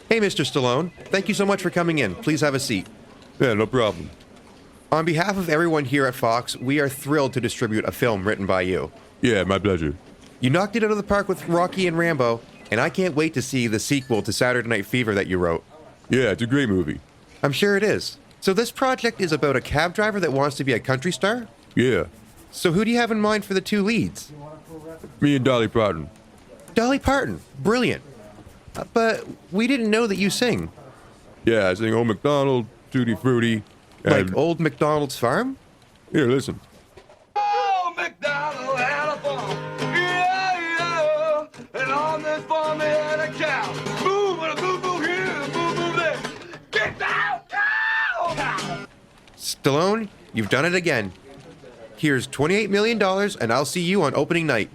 Hey, Mr. Stallone. Thank you so much for coming in. Please have a seat. Yeah, no problem. On behalf of everyone here at Fox, we are thrilled to distribute a film written by you. Yeah, my pleasure. You knocked it out of the park with Rocky and Rambo, and I can't wait to see the sequel to Saturday Night Fever that you wrote. Yeah, it's a great movie. I'm sure it is. So this project is about a cab driver that wants to be a country star? Yeah, So who do you have in mind for the two leads? me and Dolly Parton. Dolly Parton. Brilliant. But we didn't know that you sing. Yeah, I sing Old MacDonald, Tutti Frutti, and... Like Old MacDonald's farm? Here, listen. Oh, McDonald had a farm. Yeah, yeah. And on this farm he had a cow. Move and a boo-boo here, boo-boo there. Get down, cow! Stallone, you've done it again. Here's $28 million, and I'll see you on opening night.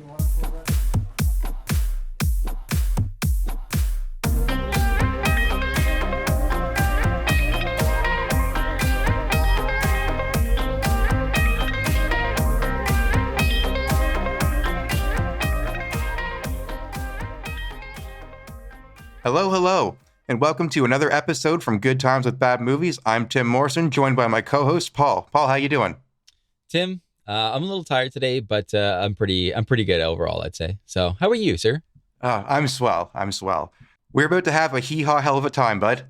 Hello, and welcome to another episode from Good Times with Bad Movies. I'm Tim Morrison, joined by my co-host Paul. Paul, how you doing? Tim, I'm a little tired today, but I'm pretty good overall, I'd say. So, how are you, sir? I'm swell. We're about to have a hee-haw hell of a time, bud.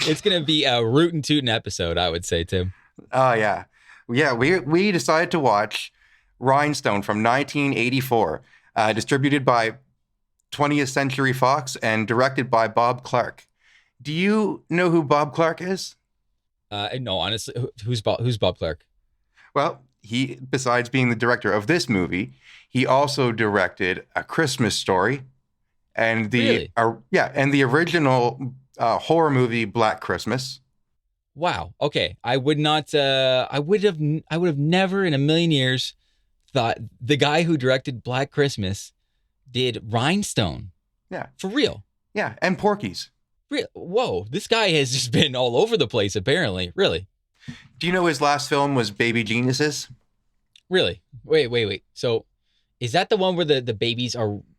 It's gonna be a rootin' tootin' episode, I would say, Tim. Oh, yeah. Yeah, we decided to watch Rhinestone from 1984, distributed by 20th Century Fox and directed by Bob Clark. Do you know who Bob Clark is? No, honestly, who's Bob Clark? Well, he, besides being the director of this movie, he also directed A Christmas Story and the and the original horror movie Black Christmas. Wow. Okay, I would have never in a million years thought the guy who directed Black Christmas did Rhinestone. Yeah. For real. Yeah, and Porky's. Real. Whoa, this guy has just been all over the place, apparently. Really? Do you know his last film was Baby Geniuses? Really? Wait. So is that the one where the babies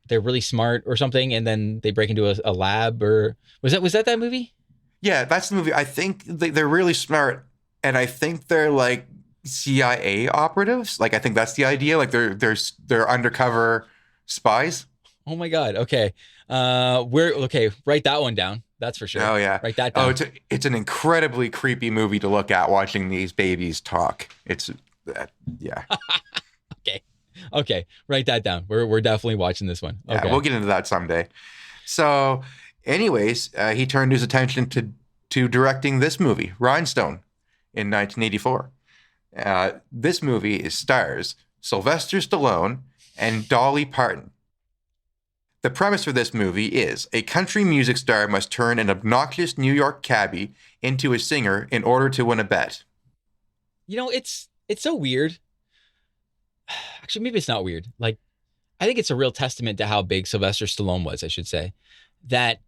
they're really smart or something, and then they break into a lab, or was that movie? Yeah, that's the movie. I think they're really smart, and I think they're like CIA operatives. Like, I think that's the idea. Like they're undercover spies. Oh my God. Okay. Write that one down. That's for sure. Oh yeah. Write that down. Oh, it's an incredibly creepy movie to look at watching these babies talk. It's yeah. Okay. Write that down. We're definitely watching this one. Okay. Yeah, we'll get into that someday. So, anyways, he turned his attention to directing this movie, Rhinestone, in 1984. This movie stars Sylvester Stallone and Dolly Parton. The premise for this movie is a country music star must turn an obnoxious New York cabbie into a singer in order to win a bet. You know, it's so weird. Actually, maybe it's not weird. Like, I think it's a real testament to how big Sylvester Stallone was, I should say, that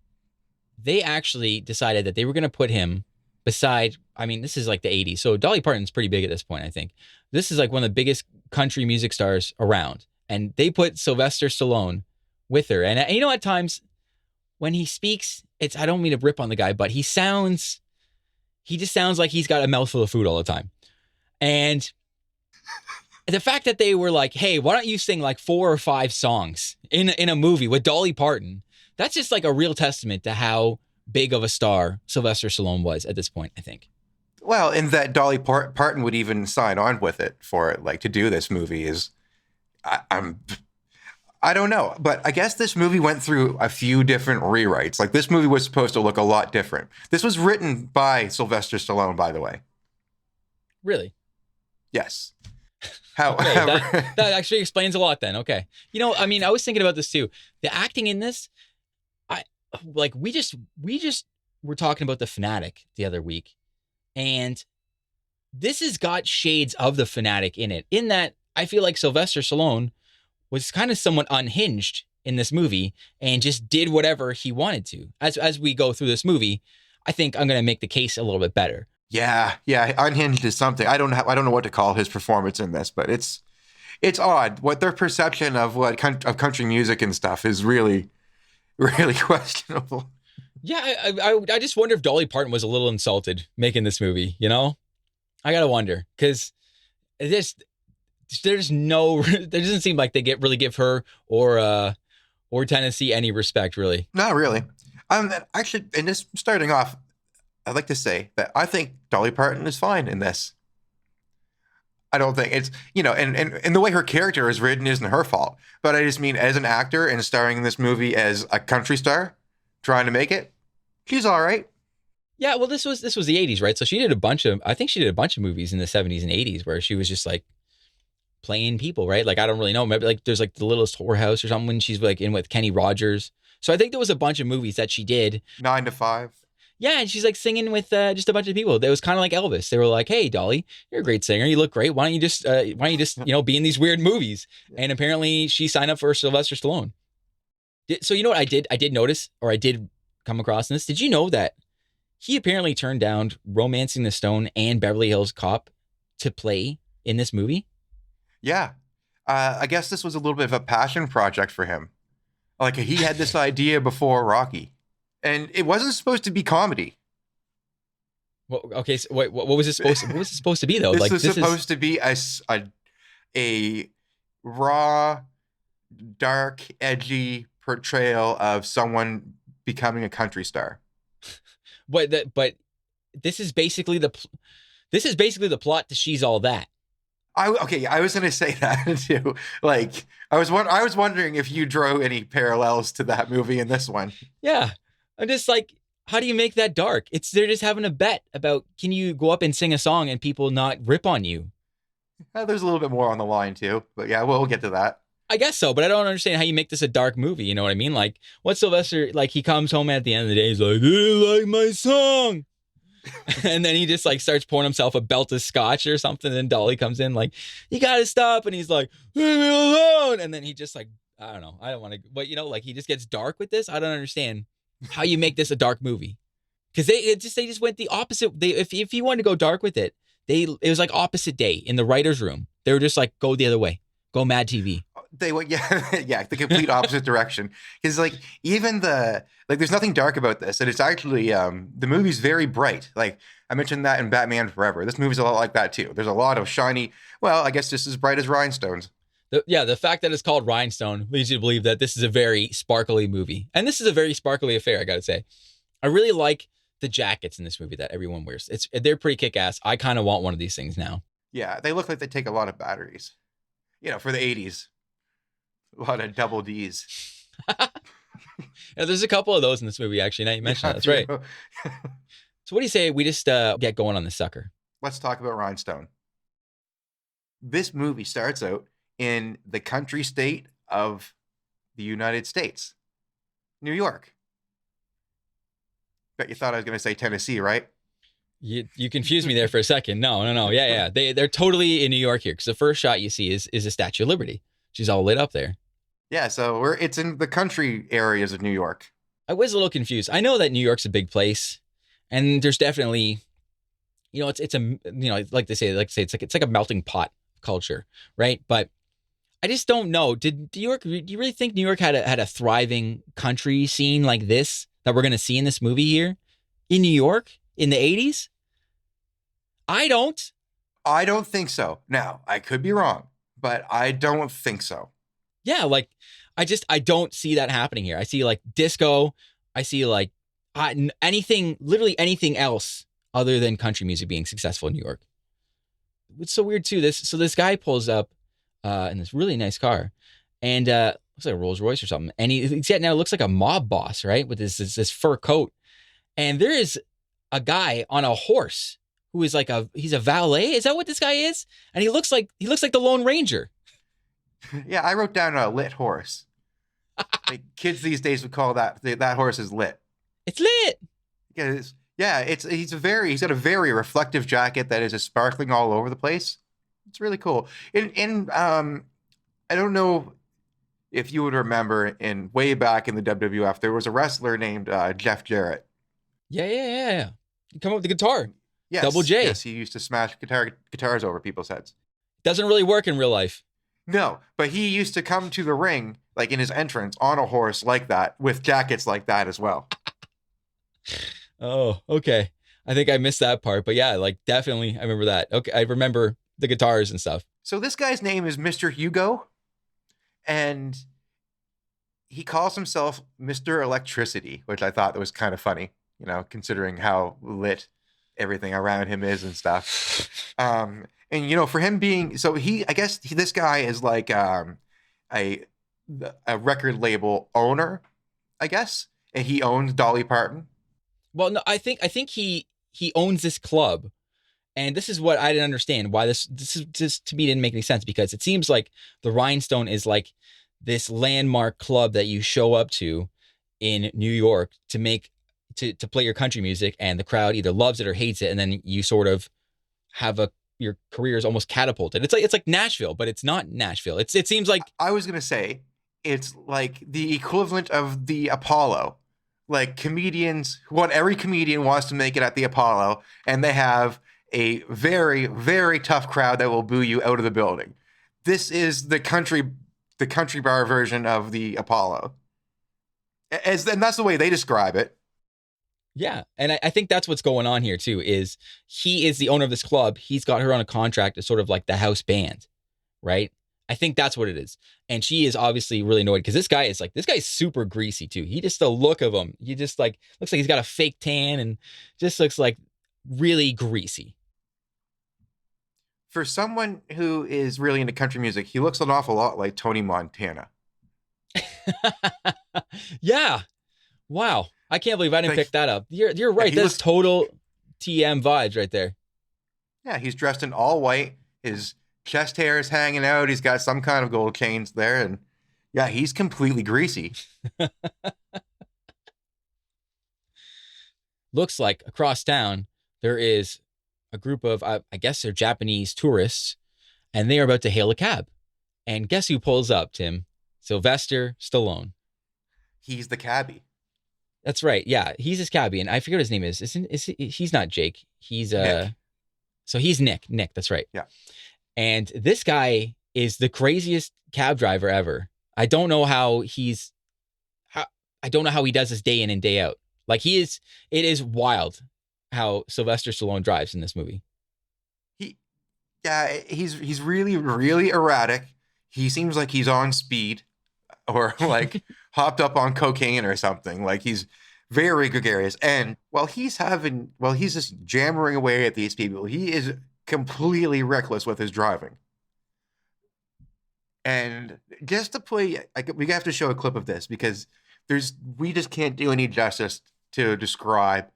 they actually decided that they were going to put him beside, I mean, this is like the 80s. So Dolly Parton's pretty big at this point, I think. This is like one of the biggest country music stars around. And they put Sylvester Stallone with her. And you know, at times when he speaks, I don't mean to rip on the guy, but he just sounds like he's got a mouthful of food all the time. And the fact that they were like, hey, why don't you sing like 4 or 5 songs in a movie with Dolly Parton? That's just like a real testament to how big of a star Sylvester Stallone was at this point, I think. Well, and that Dolly Parton would even sign on with it for it, like to do this movie is, I don't know, but I guess this movie went through a few different rewrites. Like, this movie was supposed to look a lot different. This was written by Sylvester Stallone, by the way. Really? Yes. Okay, that actually explains a lot then. Okay. You know, I mean, I was thinking about this too. The acting in this, we just were talking about The Fanatic the other week, and this has got shades of The Fanatic in it, in that I feel like Sylvester Stallone was kind of somewhat unhinged in this movie and just did whatever he wanted to. As we go through this movie, I think I'm going to make the case a little bit better. Yeah, unhinged is something. I don't know what to call his performance in this, but it's odd. What their perception of country music and stuff is really, really questionable. Yeah, I just wonder if Dolly Parton was a little insulted making this movie. You know, I gotta wonder because there's no there doesn't seem like they really give her or Tennessee any respect really. Not really. Actually, in this starting off, I'd like to say that I think Dolly Parton is fine in this. I don't think it's, and the way her character is written isn't her fault. But I just mean as an actor and starring in this movie as a country star trying to make it, she's all right. Yeah, well, this was the 80s, right? So she did I think she did a bunch of movies in the 70s and 80s where she was just like playing people, right? Like, I don't really know. Maybe like there's like The Littlest Whorehouse or something when she's like in with Kenny Rogers. So I think there was a bunch of movies that she did. 9 to 5. Yeah, and she's like singing with just a bunch of people. It was kind of like Elvis. They were like, "Hey, Dolly, you're a great singer. You look great. Why don't you just be in these weird movies?" And apparently, she signed up for Sylvester Stallone. So you know what I did? I did notice, or I did come across in this. Did you know that he apparently turned down Romancing the Stone and Beverly Hills Cop to play in this movie? Yeah. I guess this was a little bit of a passion project for him. Like, he had this idea before Rocky. And it wasn't supposed to be comedy. Well, okay. So wait, what was it supposed? What was it supposed to be though? This was supposed to be a raw, dark, edgy portrayal of someone becoming a country star. But this is basically the plot to She's All That. I was going to say that too. Like, I was wondering if you drew any parallels to that movie in this one. Yeah. I'm just like, how do you make that dark? They're just having a bet about, can you go up and sing a song and people not rip on you? There's a little bit more on the line too, but yeah, we'll get to that. I guess so, but I don't understand how you make this a dark movie. You know what I mean? Like, what Sylvester, like, he comes home at the end of the day, he's like, "They didn't like my song." And then he just like starts pouring himself a belt of scotch or something. And Dolly comes in like, "You gotta stop." And he's like, "Leave me alone." And then he just like, I don't know. I don't want to, but like he just gets dark with this. I don't understand how you make this a dark movie. Because they just went the opposite. If you wanted to go dark with it, it was like opposite day in the writer's room. They were just like, go the other way. Go Mad TV. They went, yeah, the complete opposite direction. Because like even there's nothing dark about this, and it's actually the movie's very bright. Like I mentioned that in Batman Forever. This movie's a lot like that too. There's a lot of shiny. Well, I guess just as bright as rhinestones. The fact that it's called Rhinestone leads you to believe that this is a very sparkly movie, and this is a very sparkly affair. I got to say, I really like the jackets in this movie that everyone wears. They're pretty kick-ass. I kind of want one of these things now. Yeah, they look like they take a lot of batteries. For the 80s. A lot of double Ds. Yeah, there's a couple of those in this movie, actually. Now you mention that. That's right. So what do you say we just get going on this sucker? Let's talk about Rhinestone. This movie starts out in the country state of the United States. New York. Bet you thought I was going to say Tennessee, right? You confused me there for a second. No. Yeah. They're totally in New York here because the first shot you see is the Statue of Liberty. She's all lit up there. Yeah, so it's in the country areas of New York. I was a little confused. I know that New York's a big place, and there's definitely, it's a like they say it's like a melting pot culture, right? But I just don't know. Do you really think New York had a thriving country scene like this that we're going to see in this movie here in New York in the 80s? I don't think so. Now, I could be wrong, but I don't think so. Yeah, like I don't see that happening here. I see like disco. I see like literally anything else other than country music being successful in New York. It's so weird too. This guy pulls up in this really nice car, and looks like a Rolls Royce or something. And he's now looks like a mob boss, right, with this fur coat. And there is a guy on a horse who is like he's a valet. Is that what this guy is? And he looks like the Lone Ranger. Yeah, I wrote down a lit horse. Like kids these days would call that horse is lit. It's lit. He's got a very reflective jacket that is just sparkling all over the place. It's really cool. And I don't know if you would remember in way back in the WWF, there was a wrestler named Jeff Jarrett. Yeah. He come up with the guitar. Yes, Double J. Yes, he used to smash guitars over people's heads. Doesn't really work in real life. No, but he used to come to the ring, like in his entrance, on a horse like that, with jackets like that as well. Oh, okay. I think I missed that part, but yeah, like definitely I remember that. Okay, I remember the guitars and stuff. So this guy's name is Mr. Hugo, and he calls himself Mr. Electricity, which I thought was kind of funny, considering how lit everything around him is and stuff. And for him being so I guess this guy is like a record label owner, I guess, and he owns Dolly Parton. Well, no, I think he owns this club, and this is what I didn't understand why this is just to me didn't make any sense because it seems like the Rhinestone is like this landmark club that you show up to in New York to play your country music, and the crowd either loves it or hates it, and then you sort of have your career is almost catapulted. It's like Nashville, but it's not Nashville. It seems like I was gonna say it's like the equivalent of the Apollo. Like every comedian wants to make it at the Apollo, and they have a very, very tough crowd that will boo you out of the building. This is the country bar version of the Apollo. And that's the way they describe it. yeah, and I think that's what's going on here too. Is he is the owner of this club? He's got her on a contract as sort of like the house band, right? I think that's what it is. And she is obviously really annoyed because this guy's super greasy too. He just the look of him, he just like looks like he's got a fake tan and just looks like really greasy. For someone who is really into country music, he looks an awful lot like Tony Montana. Yeah. Wow. I can't believe I didn't Like, pick that up. You're right. he That's looks- total TM vibes right there. Yeah, he's dressed in all white. His chest hair is hanging out. He's got some kind of gold chains there. And yeah, he's completely greasy. Looks like across town there is a group of I guess they're Japanese tourists, and they are about to hail a cab. And guess who pulls up, Tim? Sylvester Stallone. He's the cabbie. That's right. Yeah, he's his cabbie, and I forget what his name is. He's not Jake. He's Nick. So he's Nick. Nick, that's right. Yeah. And this guy is the craziest cab driver ever. I don't know how he does this day in and day out. Like it is wild how Sylvester Stallone drives in this movie. He's really, really erratic. He seems like he's on speed or like hopped up on cocaine or something. Like he's very gregarious. And while he's just jammering away at these people, he is completely reckless with his driving. And just to play, we have to show a clip of this because we just can't do any justice to describe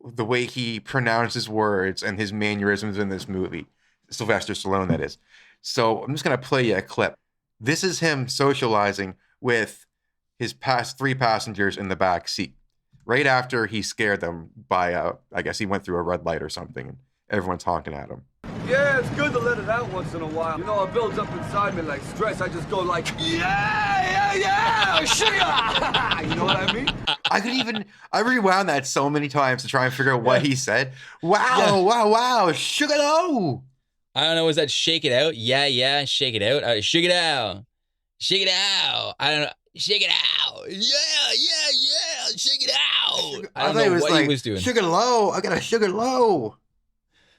the way he pronounces words and his mannerisms in this movie. Sylvester Stallone, that is. So I'm just going to play you a clip. This is him socializing with his three passengers in the back seat. Right after he scared them by, I guess he went through a red light or something, and everyone's honking at him. Yeah, it's good to let it out once in a while. You know, it builds up inside me like stress. I just go like, yeah, sugar. You know what I mean? I rewound that so many times to try and figure out what he said. Wow, sugar low. I don't know. Is that shake it out? Yeah, shake it out. Shake it out. Shake it out. I don't know. Shake it out. Yeah. Shake it out. I don't know what he was doing. Sugar low. I got a sugar low.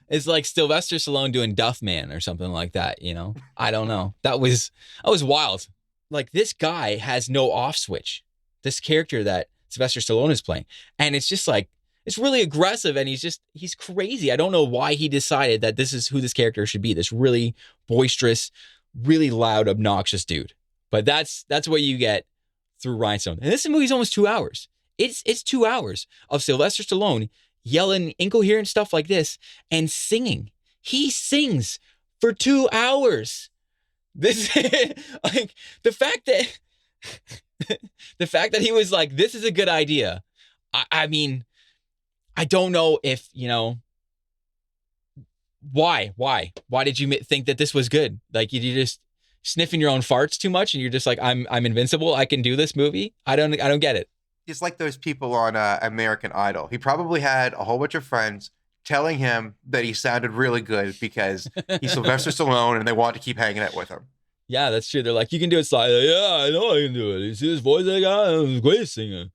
It's like Sylvester Stallone doing Duff Man or something like that, you know? I don't know. That was wild. Like, this guy has no off switch. This character that Sylvester Stallone is playing. And it's just like, it's really aggressive and he's crazy. I don't know why he decided that this is who this character should be. This really boisterous, really loud, obnoxious dude. But that's what you get through Rhinestone. And this movie's almost 2 hours. It's 2 hours of Sylvester Stallone yelling incoherent stuff like this and singing. He sings for 2 hours. This like the fact that he was like, this is a good idea. I mean, I don't know if, you know, why did you think that this was good? Like, you just sniffing your own farts too much and you're just like, I'm invincible. I can do this movie. I don't get it. It's like those people on American Idol. He probably had a whole bunch of friends telling him that he sounded really good because he's Sylvester Stallone and they want to keep hanging out with him. Yeah, that's true. They're like, you can do it slightly. Yeah, I know I can do it. You see this voice I got? I'm the greatest singer.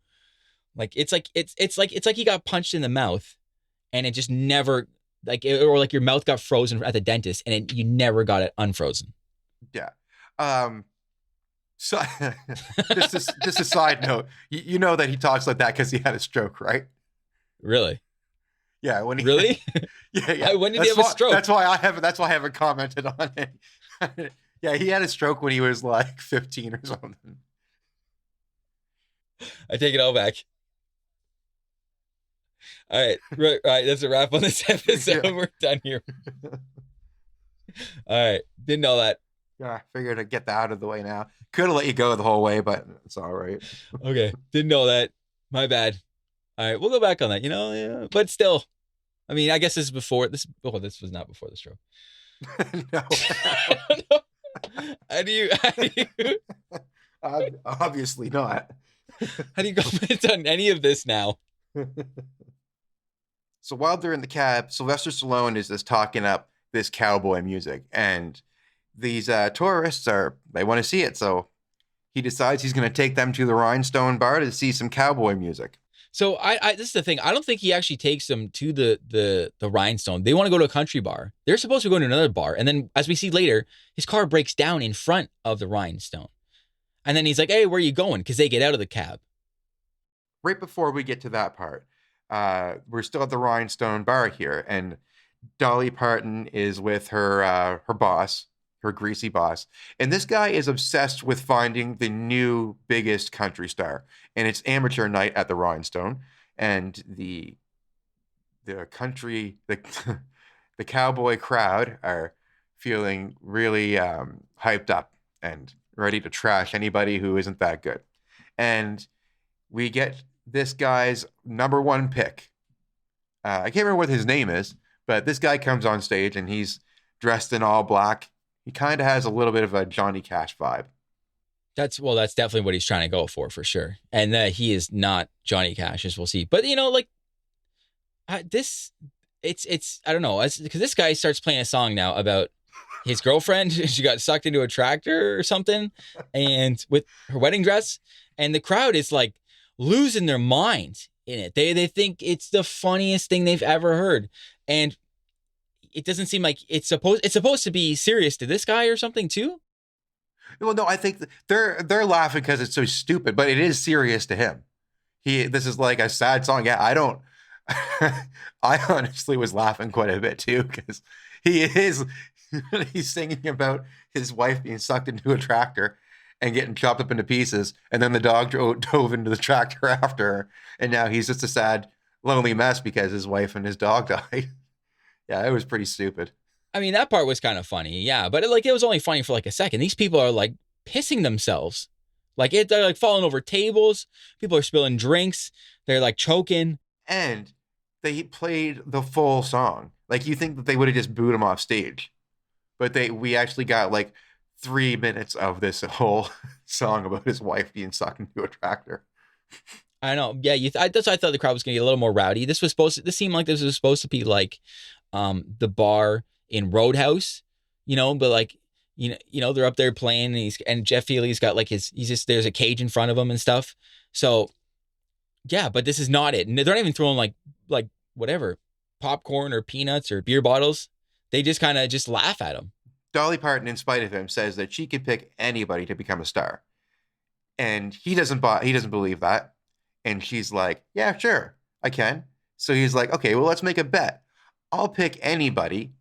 Like it's like he got punched in the mouth, and it just never or like your mouth got frozen at the dentist, and you never got it unfrozen. Yeah. So just a side note. You know that he talks like that because he had a stroke, right? Really? Yeah. When he Really? yeah. When did he have a stroke? That's why I haven't commented on it. Yeah, he had a stroke when he was like 15 or something. I take it all back. All right, right. That's a wrap on this episode. Yeah. We're done here. All right, didn't know that. Yeah, I figured I'd get that out of the way now. Could have let you go the whole way, but it's all right. Okay, didn't know that. My bad. All right, we'll go back on that. Yeah, but still, I mean, I guess this is before this. Oh, this was not before the stroke. No. I don't know. How do you Obviously not. how do you comment on any of this now? So while they're in the cab, Sylvester Stallone is just talking up this cowboy music, and these tourists they want to see it, so he decides he's going to take them to the Rhinestone bar to see some cowboy music. So I this is the thing. I don't think he actually takes them to the Rhinestone. They want to go to a country bar. They're supposed to go to another bar, and then as we see later, his car breaks down in front of the Rhinestone, and then he's like, "Hey, where are you going?" Because they get out of the cab. Right before we get to that part, we're still at the Rhinestone bar here, and Dolly Parton is with her boss, her greasy boss, and this guy is obsessed with finding the new biggest country star. And it's amateur night at the Rhinestone, and the country the cowboy crowd are feeling really hyped up and ready to trash anybody who isn't that good. And we get this guy's number one pick. I can't remember what his name is, but this guy comes on stage and he's dressed in all black. He kind of has a little bit of a Johnny Cash vibe. That's definitely what he's trying to go for sure. And he is not Johnny Cash, as we'll see. But this, it's I don't know, because this guy starts playing a song now about his girlfriend. She got sucked into a tractor or something, and with her wedding dress, and the crowd is like losing their mind in it. They think it's the funniest thing they've ever heard, and it doesn't seem like it's supposed to be serious to this guy or something too. Well, no, I think they're laughing because it's so stupid, but it is serious to him. This is like a sad song. Yeah, I don't. I honestly was laughing quite a bit too because he's singing about his wife being sucked into a tractor and getting chopped up into pieces, and then the dog dove into the tractor after her, and now he's just a sad, lonely mess because his wife and his dog died. Yeah, it was pretty stupid. I mean, that part was kind of funny, yeah, but it was only funny for like a second. These people are like pissing themselves, they're like falling over tables. People are spilling drinks. They're like choking, and they played the full song. Like you think that they would have just booed him off stage, but we actually got like 3 minutes of this whole song about his wife being sucked into a tractor. I know, yeah. That's why I thought the crowd was gonna get a little more rowdy. This seemed like this was supposed to be like, the bar in Roadhouse, but like, they're up there playing, and Jeff Healy's got like there's a cage in front of him and stuff. So yeah, but this is not it. And they're not even throwing like whatever, popcorn or peanuts or beer bottles. They just kind of just laugh at him. Dolly Parton, in spite of him, says that she could pick anybody to become a star. And he doesn't believe that. And she's like, yeah, sure, I can. So he's like, okay, well, let's make a bet. I'll pick anybody,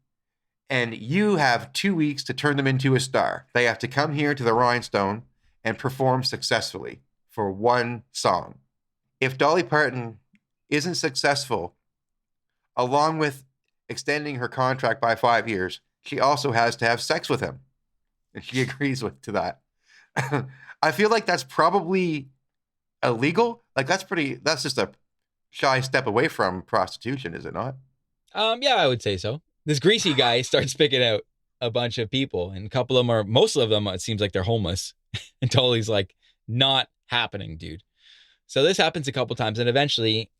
and you have 2 weeks to turn them into a star. They have to come here to the Rhinestone and perform successfully for one song. If Dolly Parton isn't successful, along with extending her contract by 5 years, she also has to have sex with him. And she agrees to that. I feel like that's probably illegal. Like that's just a shy step away from prostitution, is it not? Yeah, I would say so. This greasy guy starts picking out a bunch of people, and most of them, it seems like they're homeless. And Dolly's like, not happening, dude. So this happens a couple times, and eventually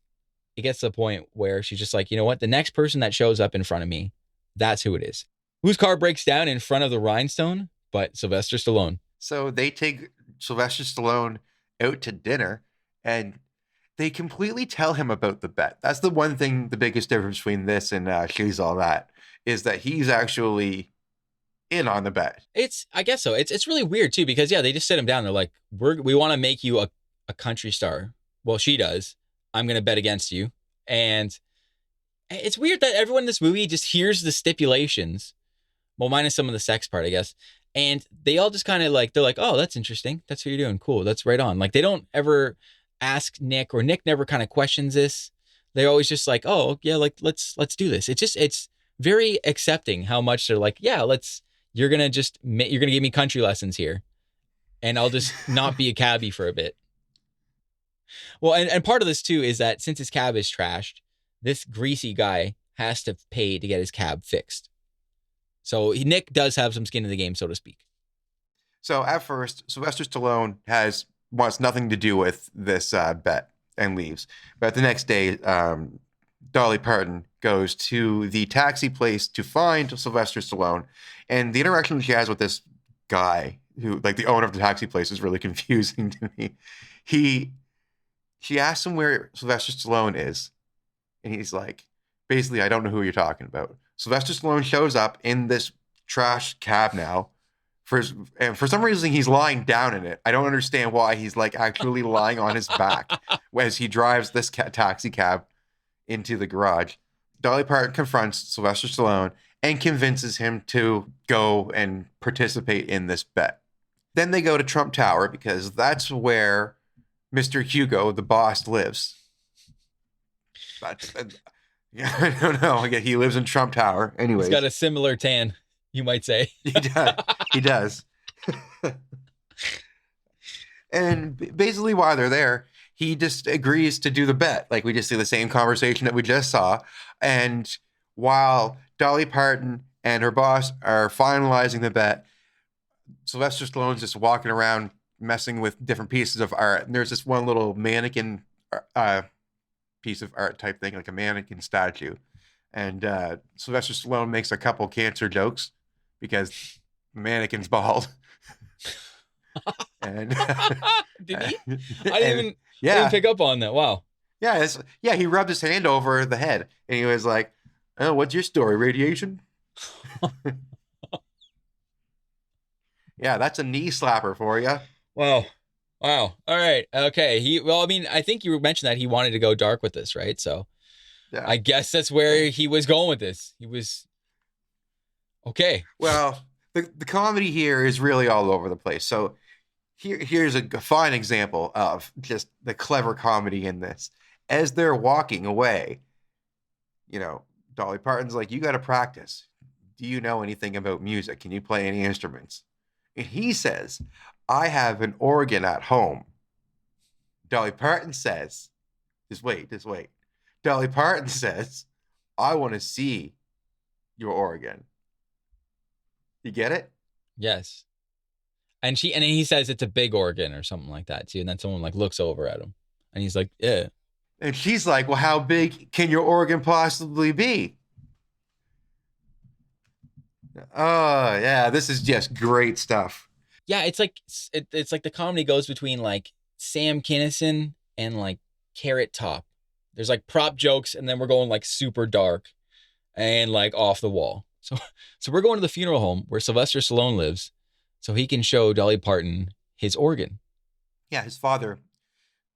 it gets to the point where she's just like, you know what? The next person that shows up in front of me, that's who it is. Whose car breaks down in front of the Rhinestone? But Sylvester Stallone. So they take Sylvester Stallone out to dinner, and they completely tell him about the bet. That's the one thing, the biggest difference between this and She's All That, is that he's actually in on the bet. I guess so. It's really weird too, because yeah, they just sit him down. They're like, we want to make you a country star. Well, she does. I'm gonna bet against you. And it's weird that everyone in this movie just hears the stipulations. Well, minus some of the sex part, I guess. And they all just kind of like, they're like, oh, that's interesting. That's what you're doing. Cool. That's right on. Like, they don't ever ask Nick, or Nick never kind of questions this. They're always just like, oh yeah, like let's do this. It's very accepting how much they're like, yeah, you're gonna give me country lessons here, and I'll just not be a cabbie for a bit. Well, and part of this too is that since his cab is trashed, this greasy guy has to pay to get his cab fixed. So Nick does have some skin in the game, so to speak. So at first, Sylvester Stallone wants nothing to do with this bet and leaves. But the next day, Dolly Parton goes to the taxi place to find Sylvester Stallone, and the interaction she has with this guy, who, like, the owner of the taxi place, is really confusing to me. She asks him where Sylvester Stallone is, and he's like, basically, I don't know who you're talking about. Sylvester Stallone shows up in this trash cab now. And for some reason, he's lying down in it. I don't understand why he's like actually lying on his back as he drives this taxi cab into the garage. Dolly Parton confronts Sylvester Stallone and convinces him to go and participate in this bet. Then they go to Trump Tower, because that's where Mr. Hugo, the boss, lives. Yeah, I don't know. He lives in Trump Tower. Anyways, he's got a similar tan, you might say. He does. And basically, while they're there, he just agrees to do the bet. Like, we just see the same conversation that we just saw. And while Dolly Parton and her boss are finalizing the bet, Sylvester Stallone's just walking around messing with different pieces of art. And there's this one little mannequin piece of art type thing, like a mannequin statue. And Sylvester Stallone makes a couple cancer jokes because the mannequin's bald. And did he? I didn't even pick up on that. Wow. Yeah, he rubbed his hand over the head, and he was like, "Oh, what's your story? Radiation?" Yeah, that's a knee slapper for you. Wow. All right. Okay. I think you mentioned that he wanted to go dark with this, right? So yeah. I guess that's where he was going with this. He was okay. Well, the comedy here is really all over the place. So here's a fine example of just the clever comedy in this. As they're walking away, Dolly Parton's like, "You got to practice. Do you know anything about music? Can you play any instruments?" And he says, "I have an organ at home." Dolly Parton says, just wait. Dolly Parton says, "I want to see your organ." You get it? Yes. And he says it's a big organ or something like that too. And then someone like looks over at him and he's like, "Yeah." And she's like, "Well, how big can your organ possibly be?" Oh, yeah, this is just great stuff. Yeah, it's like the comedy goes between like Sam Kinison and like Carrot Top. There's like prop jokes, and then we're going like super dark and like off the wall. So we're going to the funeral home where Sylvester Stallone lives, so he can show Dolly Parton his organ. Yeah, his father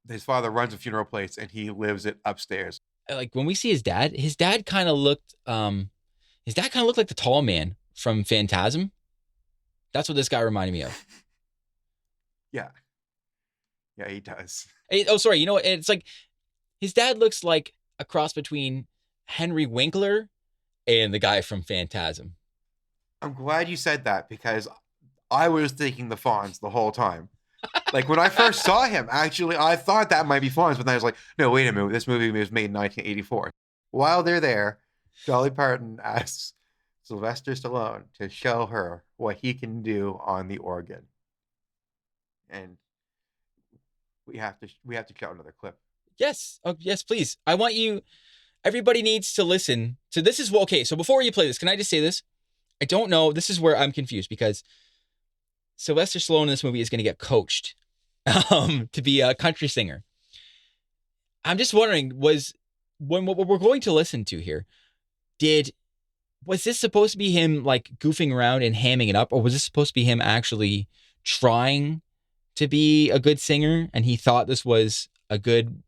runs a funeral place, and he lives it upstairs. Like when we see his dad kind of looked like the tall man from Phantasm. That's what this guy reminded me of. Yeah, he does. Sorry. You know what? It's like his dad looks like a cross between Henry Winkler and the guy from Phantasm. I'm glad you said that, because I was thinking the Fonz the whole time. Like when I first saw him, actually, I thought that might be Fonz, but then I was like, no, wait a minute. This movie was made in 1984. While they're there, Dolly Parton asks Sylvester Stallone to show her what he can do on the organ. And we have to show another clip. Yes. Oh, yes, please. I want you. Everybody needs to listen to this. Okay, so before you play this, can I just say this? I don't know. This is where I'm confused, because Sylvester Stallone in this movie is going to get coached to be a country singer. I'm just wondering, what we're going to listen to here, was this supposed to be him like goofing around and hamming it up, or was this supposed to be him actually trying to be a good singer and he thought this was a good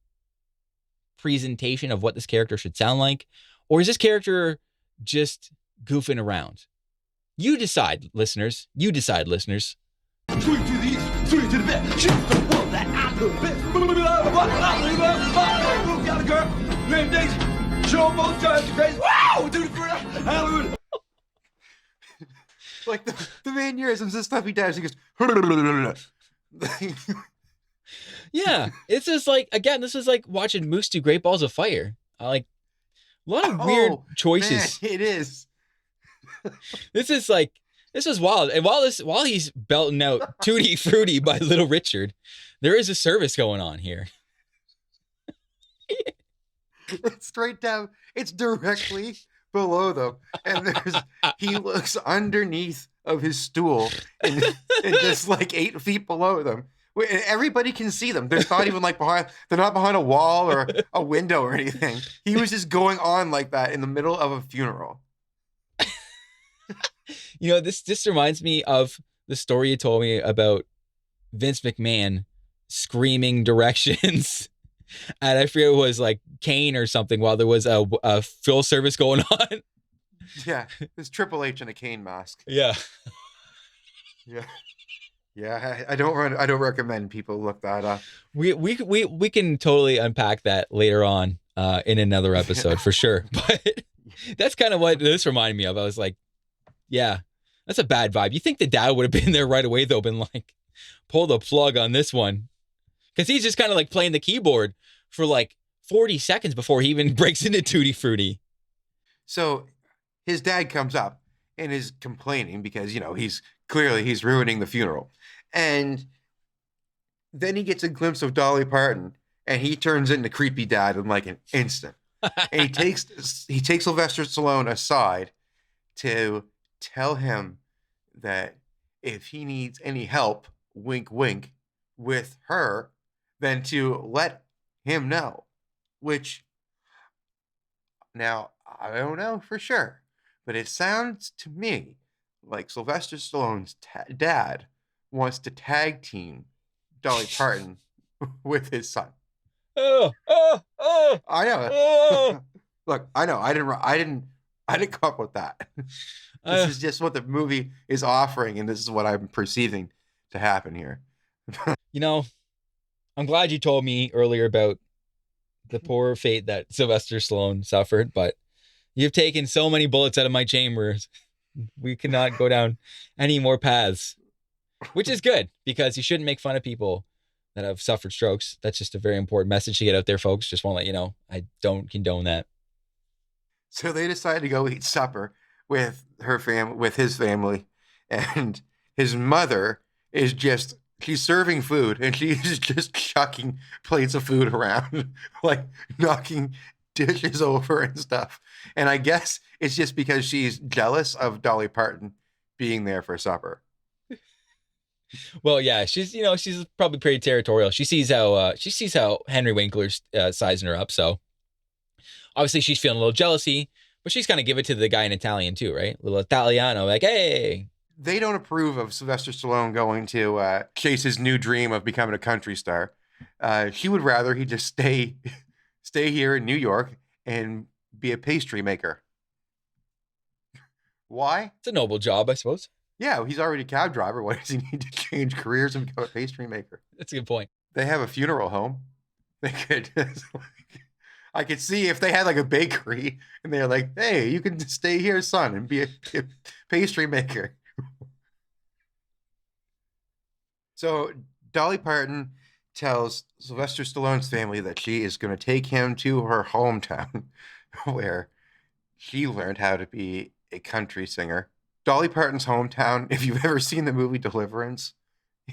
presentation of what this character should sound like? Or is this character just goofing around? You decide, listeners. You decide, listeners. Sweet to the east, sweet to the best. She's the one that I love best. Got a girl named Daisy. She almost drives me crazy. Wow! Dude, hallelujah. Like the mannerisms and stuff he does, he goes. Yeah, it's just like, again, this is like watching Moose do Great Balls of Fire. Like a lot of weird choices. Man, it is. This is wild. And while he's belting out Tutti Frutti by Little Richard, there is a service going on here. It's straight down. It's directly below them, and he looks underneath of his stool, and just like 8 feet below them. Everybody can see them. They're not even like behind. They're not behind a wall or a window or anything. He was just going on like that in the middle of a funeral. You know, this reminds me of the story you told me about Vince McMahon screaming directions at, I forget, it was like Kane or something, while there was a fill service going on. Yeah, there's Triple H in a Kane mask. Yeah. Yeah. I don't recommend people look that up. We can totally unpack that later on in another episode for sure. But that's kind of what this reminded me of. I was like, yeah, that's a bad vibe. You think the dad would have been there right away, though, been like, pull the plug on this one. Because he's just kind of like playing the keyboard for like 40 seconds before he even breaks into Tutti Frutti. So his dad comes up and is complaining because, he's ruining the funeral. And then he gets a glimpse of Dolly Parton and he turns into creepy dad in like an instant. And he takes Sylvester Stallone aside to tell him that if he needs any help, wink, wink, with her, then to let him know. Which, now, I don't know for sure, but it sounds to me like Sylvester Stallone's dad wants to tag team Dolly Parton with his son. Oh. I know. Oh. Look, I know. I didn't come up with that. This is just what the movie is offering, and this is what I'm perceiving to happen here. I'm glad you told me earlier about the poor fate that Sylvester Stallone suffered, but you've taken so many bullets out of my chambers. We cannot go down any more paths, which is good because you shouldn't make fun of people that have suffered strokes. That's just a very important message to get out there, folks. Just want to let you know, I don't condone that. So they decided to go eat supper with his family, and his mother is she's serving food and she's just chucking plates of food around, like knocking dishes over and stuff. And I guess it's just because she's jealous of Dolly Parton being there for supper. Well, yeah, she's probably pretty territorial. She sees how Henry Winkler's sizing her up. So obviously she's feeling a little jealousy, but she's kind of give it to the guy in Italian too, right? A little Italiano, like, hey. They don't approve of Sylvester Stallone going to chase his new dream of becoming a country star. She would rather he just stay here in New York and be a pastry maker. Why? It's a noble job, I suppose. Yeah, he's already a cab driver. Why does he need to change careers and become a pastry maker? That's a good point. They have a funeral home. They could. I could see if they had like a bakery and they're like, hey, you can stay here, son, and be a pastry maker. So Dolly Parton tells Sylvester Stallone's family that she is going to take him to her hometown where she learned how to be a country singer. Dolly Parton's hometown, if you've ever seen the movie Deliverance,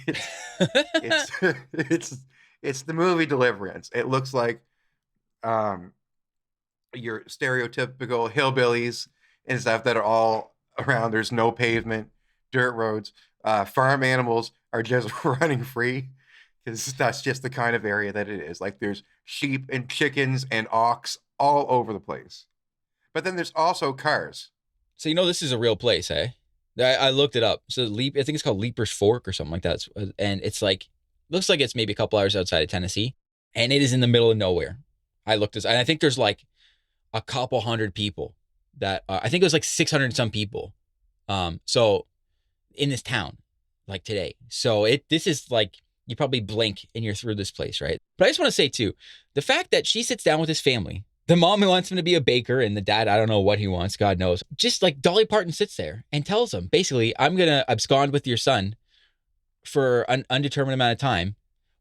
it's the movie Deliverance. It looks like your stereotypical hillbillies and stuff that are all around. There's no pavement, dirt roads. Farm animals are just running free because that's just the kind of area that it is. Like there's sheep and chickens and ox all over the place. But then there's also cars. So this is a real place, hey? I looked it up. So I think it's called Leaper's Fork or something like that. And it's like, looks like it's maybe a couple hours outside of Tennessee, and it is in the middle of nowhere. I looked this, and I think there's like a couple hundred people that I think it was like 600 and some people. So in this town, like today. So this is like, you probably blink and you're through this place, right? But I just want to say too, the fact that she sits down with his family, the mom wants him to be a baker, and the dad, I don't know what he wants, God knows. Just like Dolly Parton sits there and tells him, basically, I'm going to abscond with your son for an undetermined amount of time.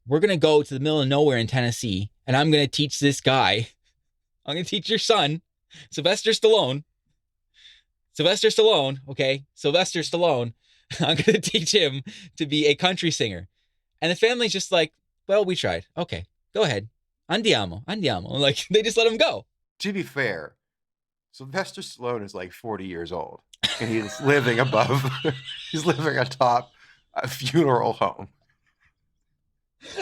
We're going to go to the middle of nowhere in Tennessee, and I'm going to teach this guy, I'm going to teach your son, Sylvester Stallone, okay? Sylvester Stallone, I'm going to teach him to be a country singer. And the family's just like, well, we tried. Okay, go ahead. Andiamo. Like, they just let him go. To be fair, Sylvester Stallone is like 40 years old, and he's living above, he's living atop a funeral home.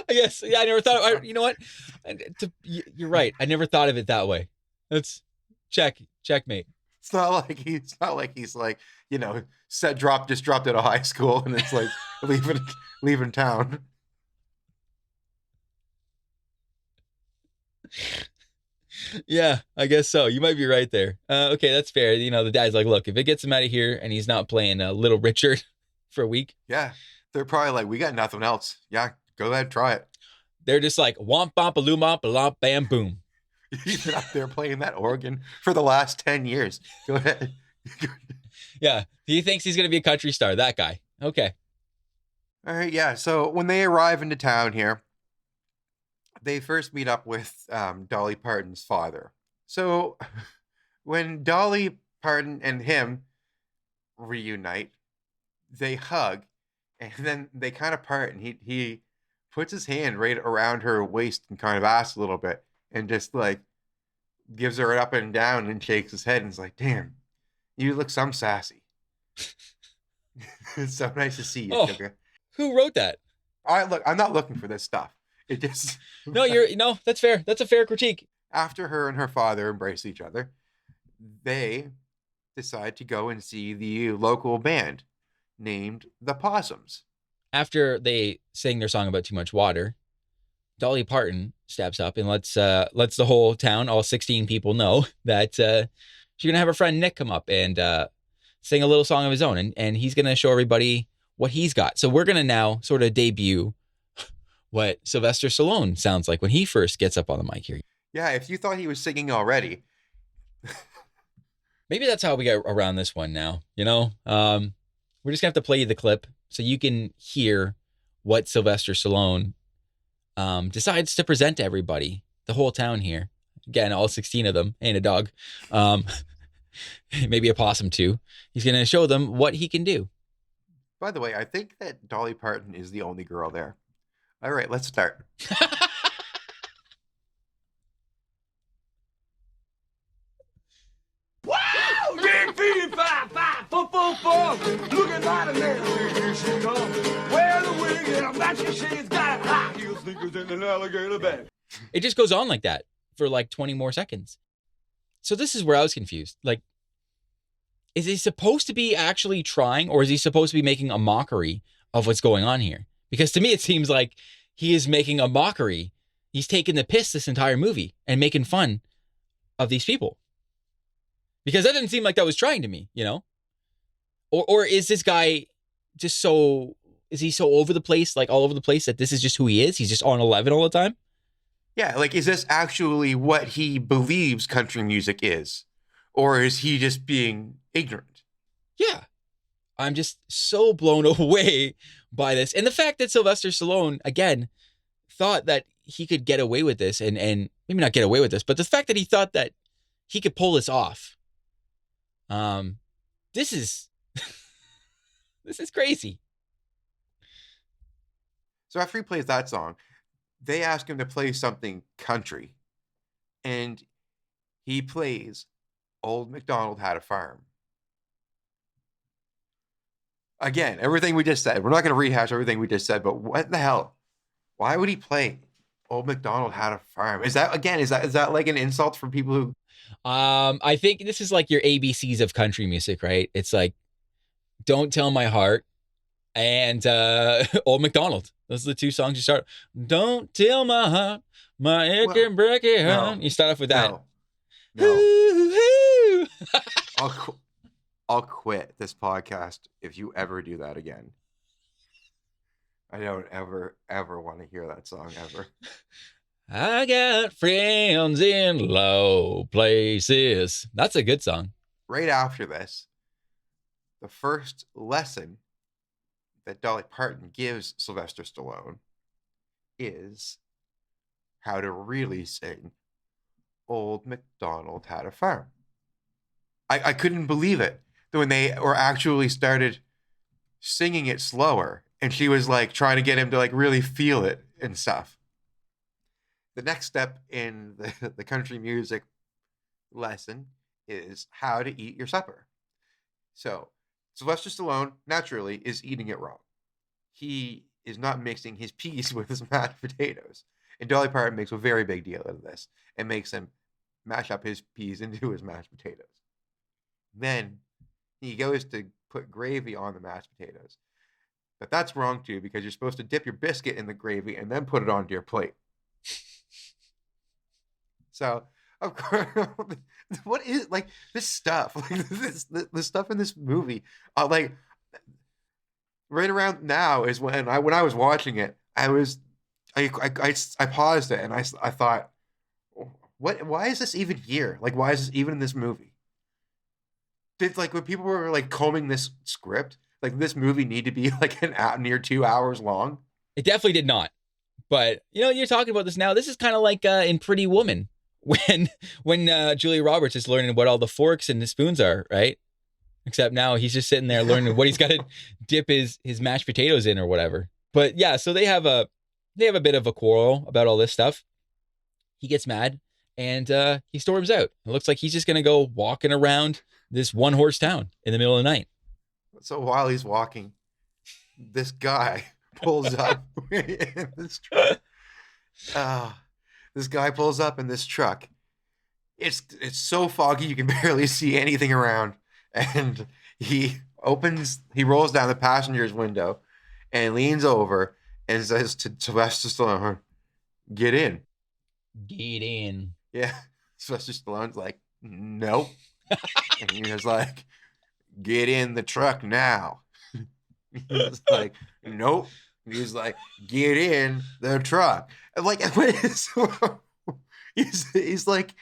I guess, yeah, I never thought, you know what? You're right. I never thought of it that way. That's checkmate. It's not like he's like, just dropped out of high school and it's like leaving town. Yeah, I guess so. You might be right there. Okay, that's fair. The dad's like, look, if it gets him out of here and he's not playing Little Richard for a week. Yeah, they're probably like, we got nothing else. Yeah, go ahead, try it. They're just like, womp, bomp, a loom, bomp, a lomp, bam, boom. He's been up there playing that organ for the last 10 years. Go ahead. Yeah, he thinks he's going to be a country star, that guy. Okay. All right, yeah. So when they arrive into town here, they first meet up with Dolly Parton's father. So when Dolly Parton and him reunite, they hug, and then they kind of part, and he puts his hand right around her waist and kind of asks a little bit, and just like gives her an up and down and shakes his head and is like, damn, you look some sassy. It's so nice to see you, Oh, sugar. who wrote that? I'm not looking for this stuff. It just No, that's fair. That's a fair critique. After her and her father embrace each other, they decide to go and see the local band named the Possums. After they sing their song about too much water, Dolly Parton steps up and lets the whole town, all 16 people, know that she's gonna have her friend Nick come up and sing a little song of his own, and he's gonna show everybody what he's got. So we're gonna now sort of debut what Sylvester Stallone sounds like when he first gets up on the mic here. Yeah, if you thought he was singing already. Maybe that's how we get around this one now, We're just gonna have to play you the clip so you can hear what Sylvester Stallone decides to present to everybody, the whole town here. Again, all 16 of them, and a dog. Maybe a possum too. He's gonna show them what he can do. By the way, I think that Dolly Parton is the only girl there. All right, let's start. Wow! Big feet, 5, 5, 4, 4, 4. Looking like a man, here she comes. Wear the wig and a matching shades, got high heel sneakers and an alligator bag. It just goes on like that for like 20 more seconds. So this is where I was confused. Like, is he supposed to be actually trying, or is he supposed to be making a mockery of what's going on here? Because to me, it seems like he is making a mockery. He's taking the piss this entire movie and making fun of these people. Because that didn't seem like that was trying to me, Or is this guy just is he so over the place, like all over the place, that this is just who he is? He's just on 11 all the time? Yeah, like, is this actually what he believes country music is? Or is he just being ignorant? Yeah. I'm just so blown away by this. And the fact that Sylvester Stallone, again, thought that he could get away with this, and maybe not get away with this, but the fact that he thought that he could pull this off. This is this is crazy. So after he plays that song, they ask him to play something country. And he plays Old MacDonald Had a Farm. Again, everything we just said. We're not going to rehash everything we just said, but what the hell? Why would he play Old MacDonald had a farm. Is that like an insult for people who? I think this is like your ABCs of country music, right? It's like Don't Tell My Heart and Old MacDonald. Those are the two songs you start. Don't tell my heart, my ache and break it heart. You start off with that. No. Hoo-hoo. I'll quit this podcast if you ever do that again. I don't ever want to hear that song ever. I got friends in low places. That's a good song. Right after this, the first lesson that Dolly Parton gives Sylvester Stallone is how to really sing Old MacDonald Had a Farm. I couldn't believe it when they were actually started singing it slower, and she was like trying to get him to like really feel it and stuff. The next step in the country music lesson is how to eat your supper. So Sylvester Stallone, naturally, is eating it wrong. He is not mixing his peas with his mashed potatoes. And Dolly Parton makes a very big deal out of this and makes him mash up his peas into his mashed potatoes. Then he goes to put gravy on the mashed potatoes. But that's wrong, too, because you're supposed to dip your biscuit in the gravy and then put it onto your plate. So, of course, what is like this stuff? Like the stuff in this movie, like right around now is when I was watching it, I paused it and I thought, what? Why is this even here? Like, why is this even in this movie? Did like when people were like combing this script, like this movie need to be like near 2 hours long? It definitely did not. But you're talking about this now. This is kind of like in Pretty Woman. When Julia Roberts is learning what all the forks and the spoons are, right? Except now he's just sitting there learning what he's got to dip his mashed potatoes in or whatever. But yeah, so they have a bit of a quarrel about all this stuff. He gets mad and he storms out. It looks like he's just gonna go walking around this one-horse town in the middle of the night. So while he's walking, this guy pulls up in this truck. This guy pulls up in this truck. It's so foggy you can barely see anything around. And he rolls down the passenger's window and leans over and says to Sylvester Stallone, "Get in." Get in. Yeah. Sylvester Stallone's like, "Nope." And he was like, "Get in the truck now." He's like, "Nope." He's like, "Get in the truck." Like, he's like,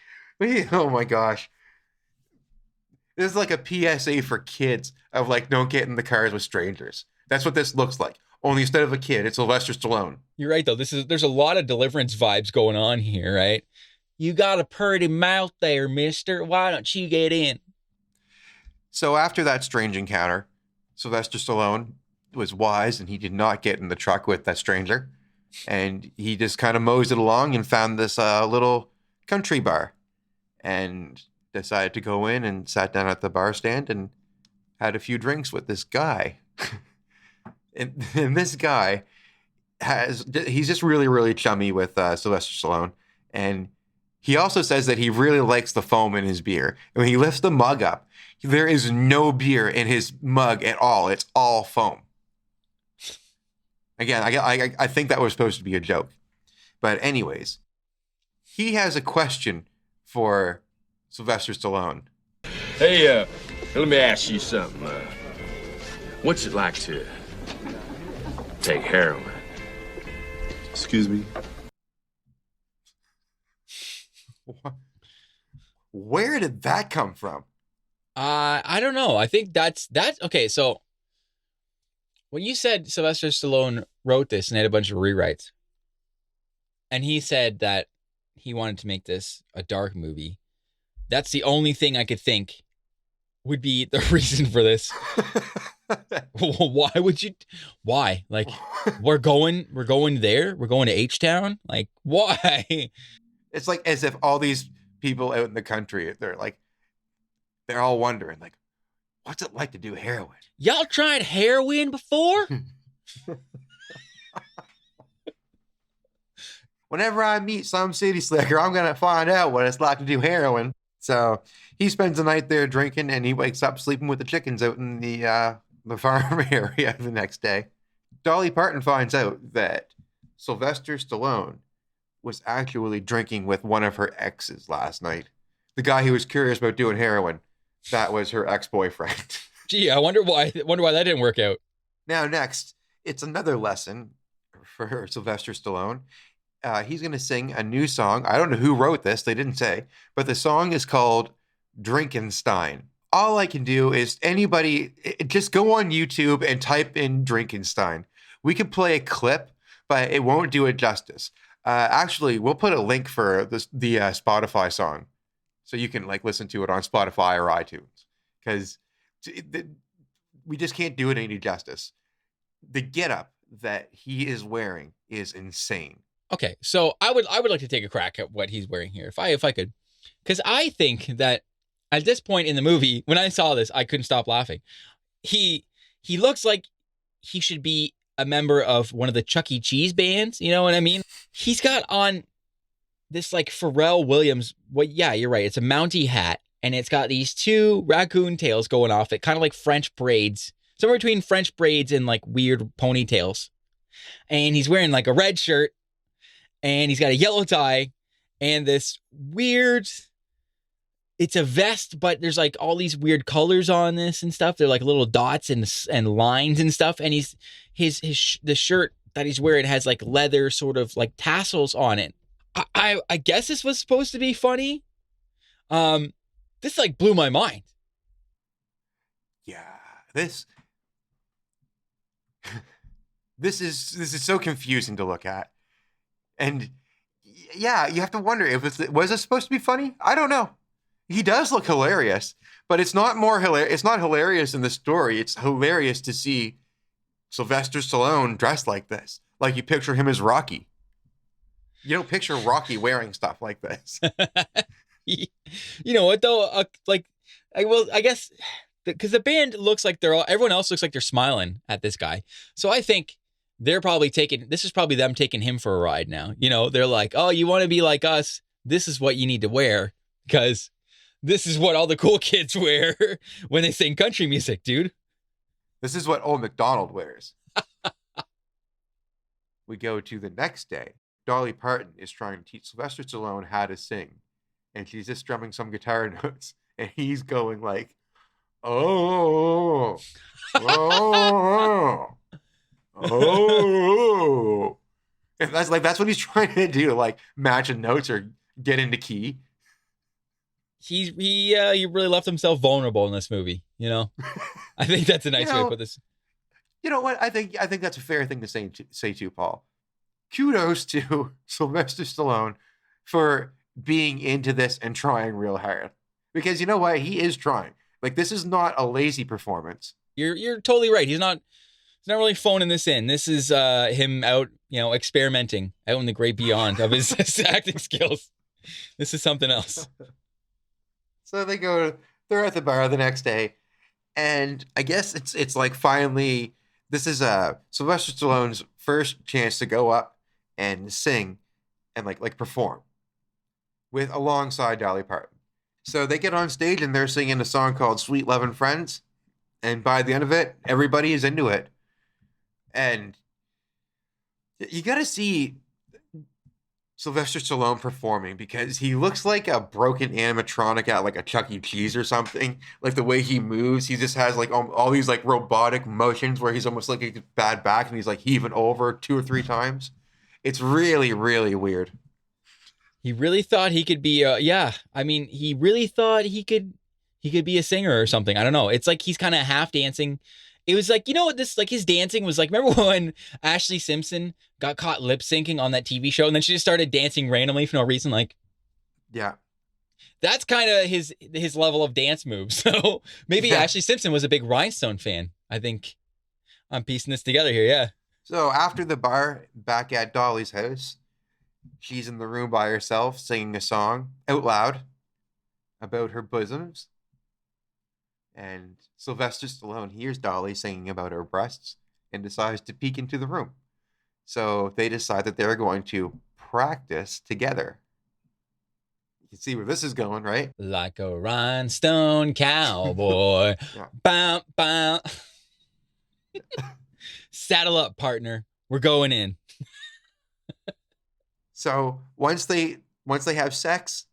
oh my gosh. This is like a PSA for kids of like, don't get in the cars with strangers. That's what this looks like. Only instead of a kid, it's Sylvester Stallone. You're right, though. There's a lot of Deliverance vibes going on here, right? You got a pretty mouth there, mister. Why don't you get in? So after that strange encounter, Sylvester Stallone was wise and he did not get in the truck with that stranger. And he just kind of moseyed along and found this little country bar and decided to go in and sat down at the bar stand and had a few drinks with this guy. and this guy he's just really, really chummy with Sylvester Stallone. And he also says that he really likes the foam in his beer. And when he lifts the mug up, there is no beer in his mug at all. It's all foam. Again, I think that was supposed to be a joke. But anyways, he has a question for Sylvester Stallone. Hey, let me ask you something. What's it like to take heroin? Excuse me. Where did that come from? I don't know. I think that's okay. So when you said Sylvester Stallone wrote this and had a bunch of rewrites, and he said that he wanted to make this a dark movie, that's the only thing I could think would be the reason for this. Why would you? Why? Like, we're going there. We're going to H-Town. Like, why? It's like as if all these people out in the country, they're all wondering, like, what's it like to do heroin? Y'all tried heroin before? whenever I meet some city slicker, I'm going to find out what it's like to do heroin. So he spends the night there drinking, and he wakes up sleeping with the chickens out in the farm area the next day. Dolly Parton finds out that Sylvester Stallone was actually drinking with one of her exes last night. The guy who was curious about doing heroin, that was her ex-boyfriend. Gee, I wonder why that didn't work out. Now, next, it's another lesson for Sylvester Stallone. He's going to sing a new song. I don't know who wrote this. They didn't say. But the song is called Drinkenstein. All I can do is just go on YouTube and type in Drinkenstein. We could play a clip, but it won't do it justice. Actually, we'll put a link for the Spotify song so you can listen to it on Spotify or iTunes, because we just can't do it any justice. The getup that he is wearing is insane. Okay, so I would like to take a crack at what he's wearing here, if I could, because I think that at this point in the movie, when I saw this, I couldn't stop laughing. He looks like he should be a member of one of the Chuck E. Cheese bands. You know what I mean? He's got on this Pharrell Williams. Well, yeah, you're right. It's a Mountie hat, and it's got these two raccoon tails going off it, kind of like French braids, somewhere between French braids and weird ponytails. And he's wearing a red shirt, and he's got a yellow tie, and this weird. It's a vest, but there's all these weird colors on this and stuff. They're little dots and lines and stuff. And the shirt that he's wearing has leather sort of tassels on it. I guess this was supposed to be funny. This blew my mind. Yeah, this is so confusing to look at, and yeah, you have to wonder if was it supposed to be funny? I don't know. He does look hilarious, but it's not hilarious. It's not hilarious in the story. It's hilarious to see Sylvester Stallone dressed like this. You picture him as Rocky. You don't picture Rocky wearing stuff like this. You know what though? I guess because the band looks like everyone else looks like they're smiling at this guy. So I think they're probably this is probably them taking him for a ride now. They're like, oh, you want to be like us? This is what you need to wear, because this is what all the cool kids wear when they sing country music, dude. This is what old MacDonald wears. We go to the next day. Dolly Parton is trying to teach Sylvester Stallone how to sing, and she's just strumming some guitar notes, and he's going oh, oh, oh. And that's what he's trying to do, match the notes or get into key. He really left himself vulnerable in this movie. I think that's a nice way to put this. You know what? I think that's a fair thing to say too, Paul. Kudos to Sylvester Stallone for being into this and trying real hard, because you know what? He is trying. This is not a lazy performance. You're totally right. He's not really phoning this in. This is him out, experimenting out in the great beyond of his acting skills. This is something else. So they're at the bar the next day, and I guess it's finally, this is Sylvester Stallone's first chance to go up and sing and perform alongside Dolly Parton. So they get on stage and they're singing a song called Sweet Lovin' Friends, and by the end of it, everybody is into it. And you got to see Sylvester Stallone performing, because he looks like a broken animatronic at a Chuck E. Cheese or something. The way he moves, he just has all these robotic motions where he's almost like a bad back and he's heaving over 2 or 3 times. It's really, really weird. He really thought he could be he really thought he could be a singer or something. I don't know. It's he's kind of half dancing. It was what this, his dancing was remember when Ashley Simpson got caught lip syncing on that TV show and then she just started dancing randomly for no reason? Yeah. That's kind of his level of dance moves. So maybe Ashley Simpson was a big Rhinestone fan. I think I'm piecing this together here. Yeah. So after the bar, back at Dolly's house, she's in the room by herself singing a song out loud about her bosoms. And Sylvester Stallone hears Dolly singing about her breasts and decides to peek into the room. So they decide that they're going to practice together. You can see where this is going, right? Like a rhinestone cowboy. Yeah. Bam, bam. Saddle up, partner. We're going in. So once they have sex,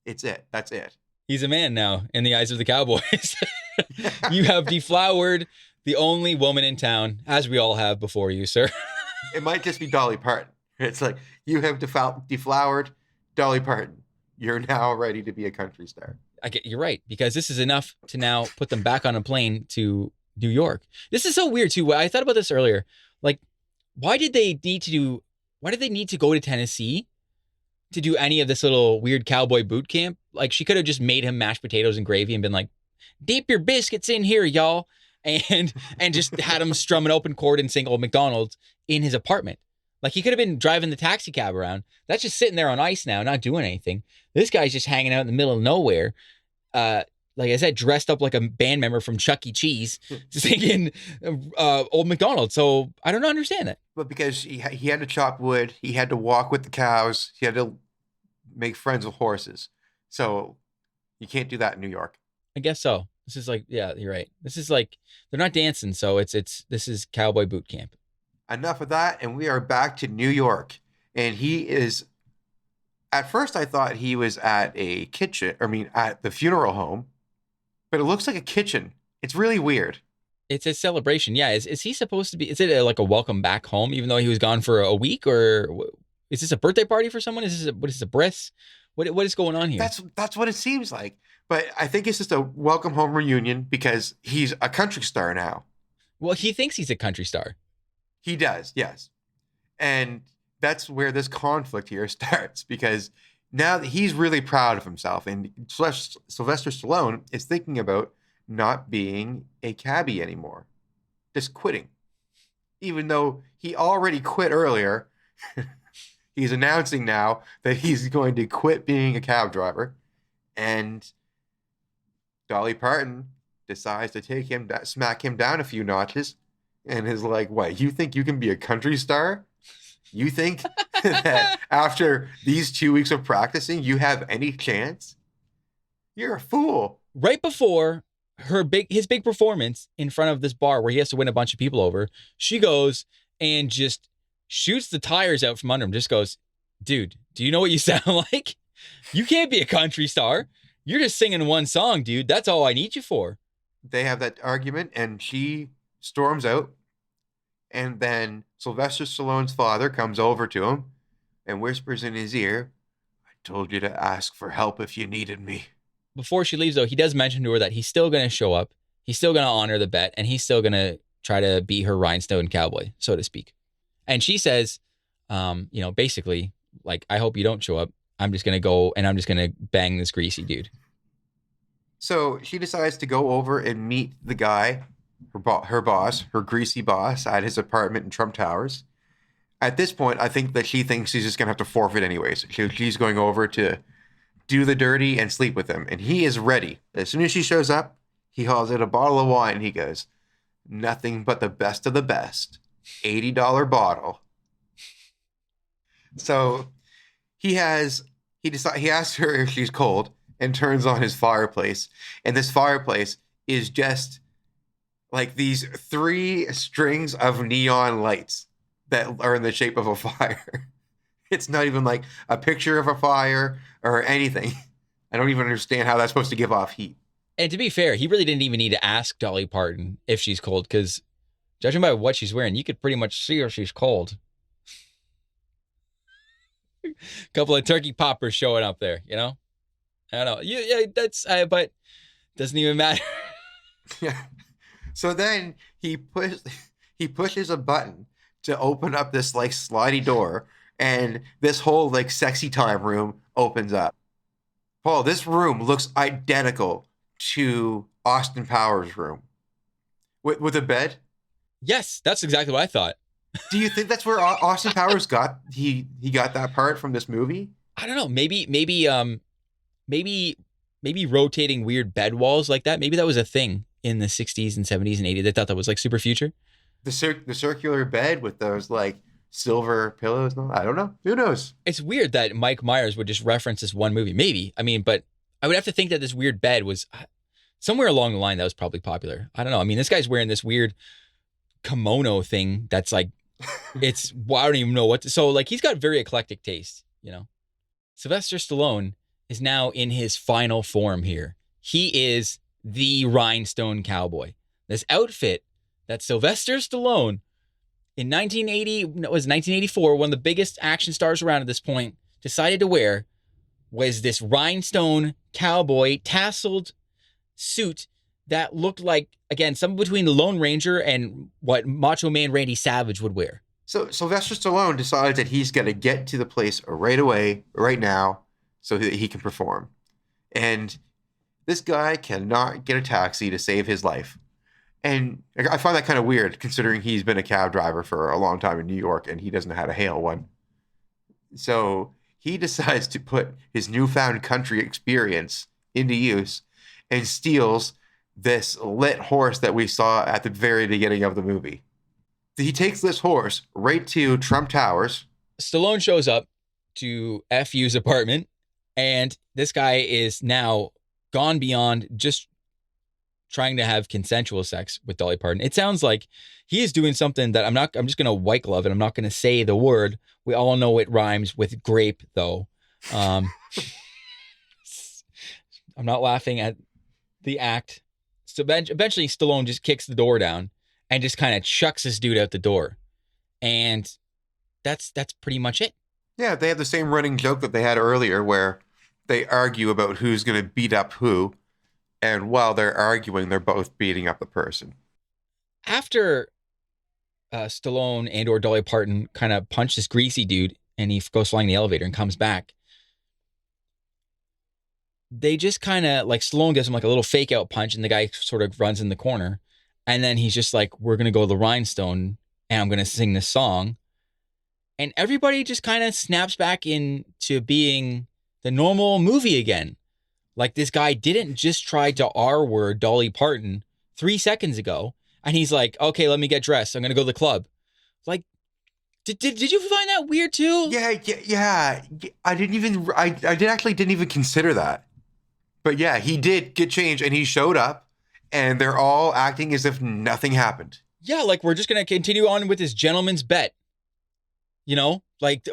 it's it. That's it. He's a man now in the eyes of the Cowboys. You have deflowered the only woman in town, as we all have before you, sir. It might just be Dolly Parton. It's like, you have deflowered Dolly Parton. You're now ready to be a country star. You're right, because this is enough to now put them back on a plane to New York. This is so weird too. I thought about this earlier. Like, why did they need to go to Tennessee to do any of this little weird cowboy boot camp? Like, she could have just made him mashed potatoes and gravy and been like, dip your biscuits in here, y'all. And just had him strum an open chord and sing Old MacDonald in his apartment. Like, he could have been driving the taxi cab around. That's just sitting there on ice now, not doing anything. This guy's just hanging out in the middle of nowhere. Like I said, dressed up like a band member from Chuck E. Cheese, singing Old MacDonald. So I don't understand that. But because he had to chop wood, he had to walk with the cows, he had to make friends with horses. So you can't do that in New York. I guess so. This is like, yeah, you're right. This is like, they're not dancing. So this is cowboy boot camp. Enough of that. And we are back to New York. And he is, at first I thought he was at a kitchen, at the funeral home, but it looks like a kitchen. It's really weird. It's a celebration. Yeah. Is he supposed to be, is it like a welcome back home, even though he was gone for a week? Or is this a birthday party for someone? Is this a bris? What is going on here? That's what it seems like. But I think it's just a welcome home reunion because he's a country star now. Well, he thinks he's a country star. He does, yes. And that's where this conflict here starts, because now that he's really proud of himself, and Sylvester Stallone is thinking about not being a cabbie anymore, just quitting. Even though he already quit earlier, he's announcing now that he's going to quit being a cab driver. And Dolly Parton decides to smack him down a few notches, and is like, what, you think you can be a country star? You think that after these 2 weeks of practicing, you have any chance? You're a fool. Right before his big performance in front of this bar where he has to win a bunch of people over, she goes and just shoots the tires out from under him. Just goes, dude, do you know what you sound like? You can't be a country star. You're just singing one song, dude. That's all I need you for. They have that argument, and she storms out. And then Sylvester Stallone's father comes over to him and whispers in his ear, I told you to ask for help if you needed me. Before she leaves, though, he does mention to her that he's still going to show up. He's still going to honor the bet, and he's still going to try to be her rhinestone cowboy, so to speak. And she says, basically, like, I hope you don't show up. I'm just going to go and I'm just going to bang this greasy dude. So she decides to go over and meet the guy, her boss, her greasy boss, at his apartment in Trump Towers. At this point, I think that she thinks she's just going to have to forfeit anyways. She's going over to do the dirty and sleep with him. And he is ready. As soon as she shows up, he hauls out a bottle of wine. He goes, nothing but the best of the best. $80 bottle. So he asks her if she's cold and turns on his fireplace. And this fireplace is just like these 3 strings of neon lights that are in the shape of a fire. It's not even like a picture of a fire or anything. I don't even understand how that's supposed to give off heat. And to be fair, he really didn't even need to ask Dolly Parton if she's cold, because judging by what she's wearing, you could pretty much see her she's cold. Couple of turkey poppers showing up there, you know? I don't know. But doesn't even matter. Yeah. So then he pushes a button to open up this like slidey door, and this whole like sexy time room opens up. Paul, this room looks identical to Austin Powers' room with a bed. Yes, that's exactly what I thought. Do you think that's where Austin Powers got he got that part from this movie? I don't know. Maybe rotating weird bed walls like that. Maybe that was a thing in the 60s and 70s and 80s. They thought that was like super future. The circular bed with those like silver pillows. No, I don't know. Who knows? It's weird that Mike Myers would just reference this one movie. Maybe. I mean, but I would have to think that this weird bed was somewhere along the line that was probably popular. I don't know. I mean, this guy's wearing this weird kimono thing that's like, well, I don't even know what to, so like he's got very eclectic taste, you know. Sylvester Stallone is now in his final form here. He is the Rhinestone Cowboy. This outfit that Sylvester Stallone in 1984, one of the biggest action stars around at this point, decided to wear was this rhinestone cowboy tasseled suit that looked like, again, something between the Lone Ranger and what Macho Man Randy Savage would wear. So Sylvester Stallone decides that he's got to get to the place right away, right now, so that he can perform. And this guy cannot get a taxi to save his life. And I find that kind of weird, considering he's been a cab driver for a long time in New York, and he doesn't know how to hail one. So he decides to put his newfound country experience into use and steals this lit horse that we saw at the very beginning of the movie. He takes this horse right to Trump Towers. Stallone shows up to FU's apartment, and this guy is now gone beyond just trying to have consensual sex with Dolly Parton. It sounds like he is doing something that I'm just going to white glove, and I'm not going to say the word. We all know it rhymes with grape, though. I'm not laughing at the act. So eventually Stallone just kicks the door down and just kind of chucks this dude out the door. And that's pretty much it. Yeah, they have the same running joke that they had earlier where they argue about who's going to beat up who. And while they're arguing, they're both beating up the person. After Stallone and or Dolly Parton kind of punch this greasy dude and he goes flying the elevator and comes back, they just kind of, like, Stallone gives him like a little fake out punch and the guy sort of runs in the corner. And then he's just like, we're going to go to the Rhinestone and I'm going to sing this song. And everybody just kind of snaps back into being the normal movie again. Like, this guy didn't just try to R-word Dolly Parton 3 seconds ago. And he's like, okay, let me get dressed. I'm going to go to the club. Like, did you find that weird too? Yeah. I didn't even consider that. But yeah, he did get changed and he showed up and they're all acting as if nothing happened. Yeah, like, we're just going to continue on with this gentleman's bet. You know, like,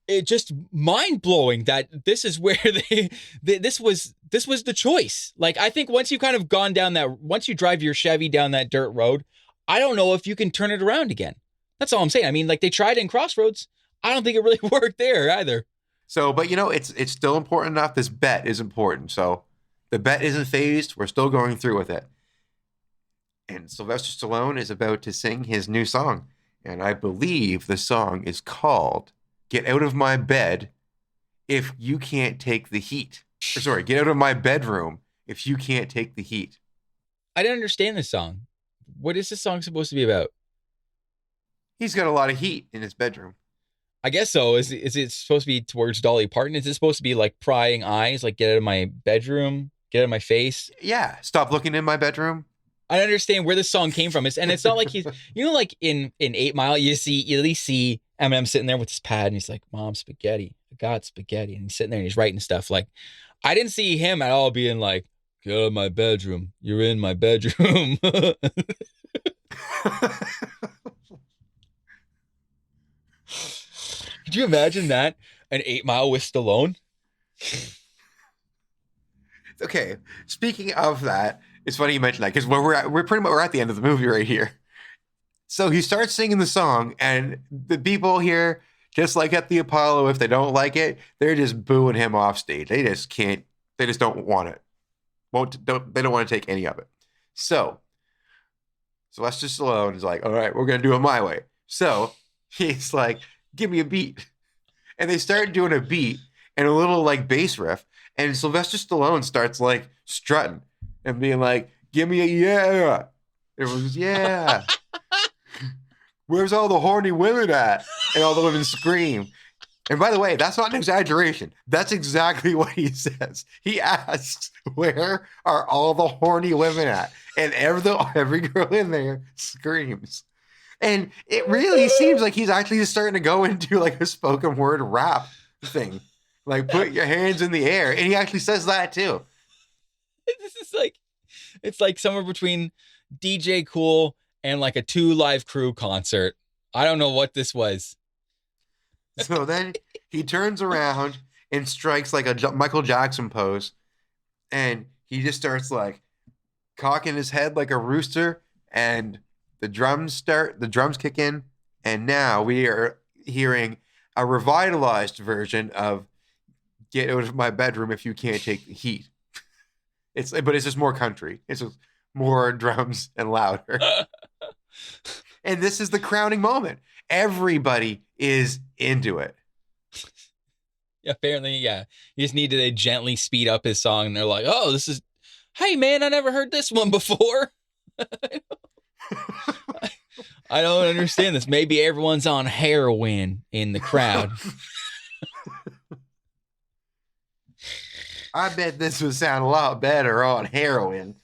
it just mind blowing that this is where this was the choice. Like, I think once you've kind of gone down that, once you drive your Chevy down that dirt road, I don't know if you can turn it around again. That's all I'm saying. I mean, like, they tried in Crossroads. I don't think it really worked there either. So, but you know, it's still important enough. This bet is important. So the bet isn't phased. We're still going through with it. And Sylvester Stallone is about to sing his new song. And I believe the song is called Get Out of My Bed If You Can't Take the Heat. Or sorry, Get Out of My Bedroom If You Can't Take the Heat. I didn't understand this song. What is this song supposed to be about? He's got a lot of heat in his bedroom. I guess so. Is it supposed to be towards Dolly Parton? Is it supposed to be like prying eyes, like get out of my bedroom, get out of my face? Yeah, stop looking in my bedroom. I understand where this song came from. And it's not like he's, you know, like in 8 Mile, you at least see Eminem sitting there with his pad and he's like, Mom, spaghetti. I got spaghetti. And he's sitting there and he's writing stuff. Like, I didn't see him at all being like, get out of my bedroom. You're in my bedroom. Could you imagine that? An 8 Mile with Stallone? Okay, speaking of that, it's funny you mentioned that because we're at the end of the movie right here. So he starts singing the song, and the people here, just like at the Apollo, if they don't like it, they're just booing him off stage. They just can't. They just don't want it. They don't want to take any of it. So Sylvester Stallone is like, all right, we're gonna do it my way. So he's like, give me a beat, and they start doing a beat and a little like bass riff, and Sylvester Stallone starts like strutting and being like, give me a yeah. It was yeah. Where's all the horny women at? And all the women scream. And by the way, that's not an exaggeration. That's exactly what he says. He asks, "Where are all the horny women at?" And every girl in there screams. And it really seems like he's actually just starting to go into like a spoken word rap thing. Like, put your hands in the air. And he actually says that too. This is like, it's like somewhere between DJ Cool and like a 2 Live Crew concert. I don't know what this was. So then he turns around and strikes like a Michael Jackson pose. And he just starts like cocking his head like a rooster. And the drums kick in. And now we are hearing a revitalized version of "Get Out of My Bedroom If You Can't Take the Heat." But it's just more country. It's just more drums and louder. And this is the crowning moment. Everybody is into it. Apparently, yeah. You just need to gently speed up his song, and they're like, "Oh, this is, hey man, I never heard this one before." I don't understand this. Maybe everyone's on heroin in the crowd. I bet this would sound a lot better on heroin.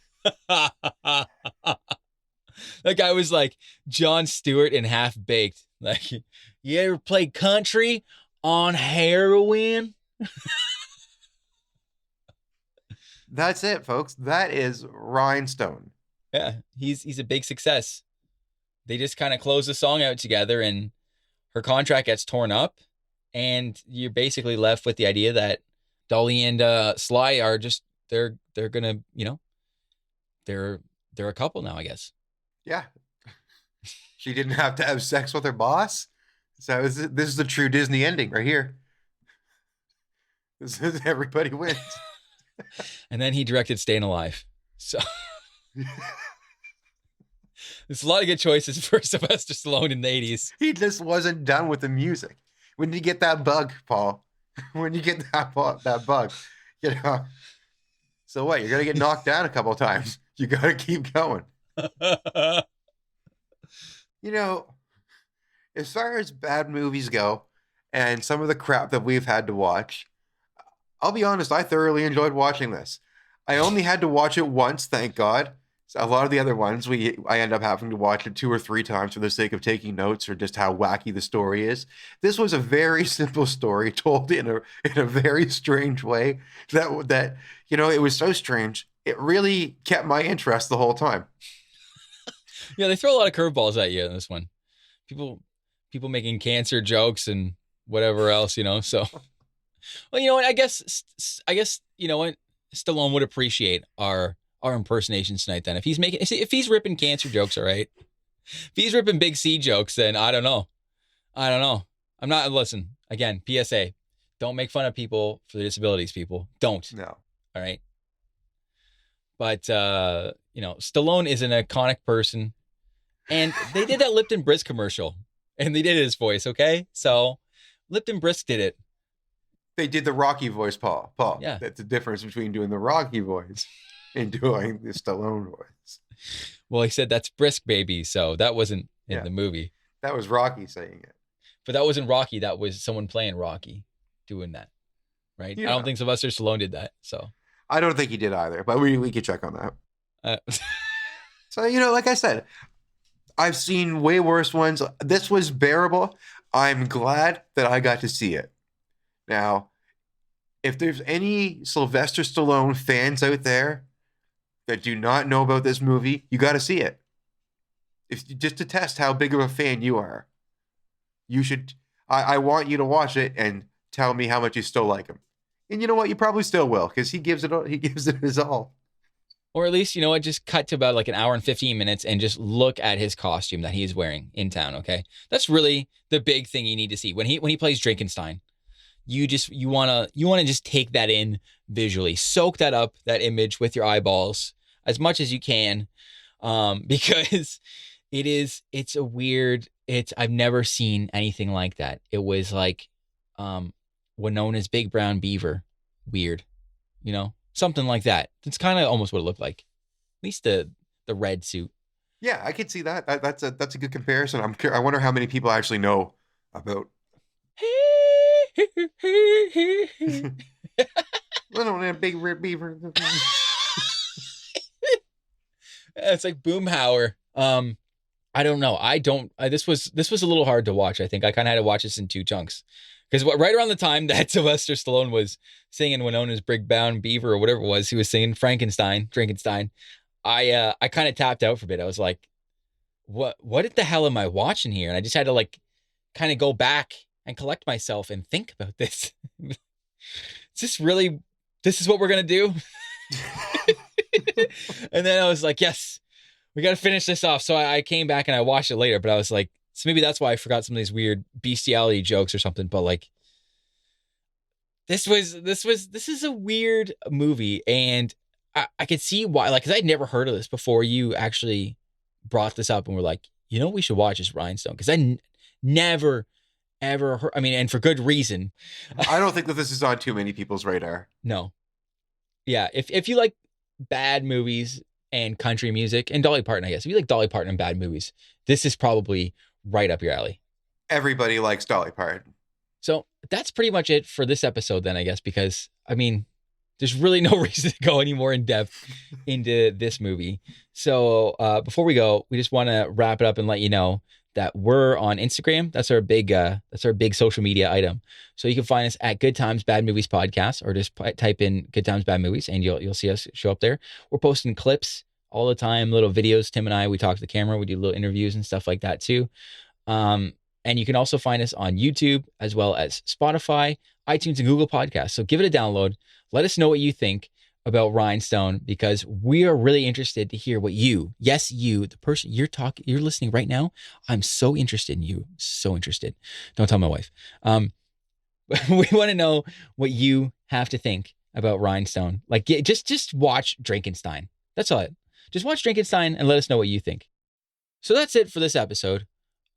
That guy was like Jon Stewart in Half Baked. Like, you ever play country on heroin? That's it, folks. That is Rhinestone. Yeah, he's a big success. They just kind of close the song out together, and her contract gets torn up, and you're basically left with the idea that Dolly and Sly are just they're gonna, you know, they're a couple now, I guess. Yeah. She didn't have to have sex with her boss. So this is the true Disney ending right here. This is everybody wins. And then he directed Staying Alive. So there's a lot of good choices for Sylvester Stallone in the 80s. He just wasn't done with the music. When you get that bug, Paul, when you get that bug, you know. So what? You're going to get knocked down a couple of times. You got to keep going. You know, as far as bad movies go and some of the crap that we've had to watch, I'll be honest, I thoroughly enjoyed watching this. I only had to watch it once, thank God. So a lot of the other ones, I end up having to watch it 2 or 3 times for the sake of taking notes or just how wacky the story is. This was a very simple story told in a very strange way that you know, it was so strange. It really kept my interest the whole time. Yeah, they throw a lot of curveballs at you in this one. People making cancer jokes and whatever else, you know. So, well, you know what? I guess you know what, Stallone would appreciate our impersonations tonight. Then, if he's ripping cancer jokes, all right. If he's ripping Big C jokes, then I don't know. I'm not. Listen, again, PSA: don't make fun of people for their disabilities. People, don't. No. All right. But you know, Stallone is an iconic person. And they did that Lipton Brisk commercial, and they did his voice, okay? So Lipton Brisk did it. They did the Rocky voice, Paul. Yeah. That's the difference between doing the Rocky voice and doing the Stallone voice. Well, he said that's Brisk, baby. So that wasn't in the movie. That was Rocky saying it. But that wasn't Rocky. That was someone playing Rocky doing that, right? Yeah. I don't think Sylvester Stallone did that. So I don't think he did either, but we could check on that. So, you know, like I said, I've seen way worse ones. This was bearable. I'm glad that I got to see it. Now, if there's any Sylvester Stallone fans out there that do not know about this movie, you got to see it. Just to test how big of a fan you are. You should. I want you to watch it and tell me how much you still like him. And you know what? You probably still will, because he gives it his all. Or at least, you know what, just cut to about like an hour and 15 minutes and just look at his costume that he's wearing in town, okay? That's really the big thing you need to see. When he plays Drinkenstein, you want to just take that in visually. Soak that up, that image with your eyeballs as much as you can, because it's a weird, I've never seen anything like that. It was like what known as Big Brown Beaver weird, you know? Something like that. It's kind of almost what it looked like. At least the red suit. Yeah, I could see that. That's a good comparison. I wonder how many people actually know about. Hey, Little big red beaver. It's like Boomhauer. I don't know. This was a little hard to watch. I think I kind of had to watch this in two chunks because right around the time that Sylvester Stallone was singing Winona's Big Brown Beaver or whatever it was, he was singing Frankenstein. I kind of tapped out for a bit. I was like, what the hell am I watching here? And I just had to like kind of go back and collect myself and think about this. This is what we're gonna do? And then I was like, yes, we got to finish this off. So I came back and I watched it later, but I was like, so maybe that's why I forgot some of these weird bestiality jokes or something. But like, this is a weird movie, and I could see why, like, because I'd never heard of this before you actually brought this up and were like, we should watch this Rhinestone, because I never ever heard, I mean, and for good reason. I don't think that this is on too many people's radar. No. Yeah, if you like bad movies and country music and Dolly Parton, I guess. If you like Dolly Parton and bad movies, this is probably right up your alley. Everybody likes Dolly Parton. So that's pretty much it for this episode then, I guess, because, I mean, there's really no reason to go any more in depth into this movie. So before we go, we just want to wrap it up and let you know that we're on Instagram. That's our big social media item. So you can find us at Good Times Bad Movies Podcast, or just type in Good Times Bad Movies and you'll see us show up there. We're posting clips all the time, little videos. Tim and I, we talk to the camera, we do little interviews and stuff like that too. And you can also find us on YouTube as well as Spotify, iTunes, and Google Podcasts. So give it a download. Let us know what you think about Rhinestone, because we are really interested to hear what you, the person you're listening right now. I'm so interested in you. So interested. Don't tell my wife. We want to know what you have to think about Rhinestone. Like, just watch Drinkenstein. That's all. Just watch Drinkenstein and let us know what you think. So that's it for this episode.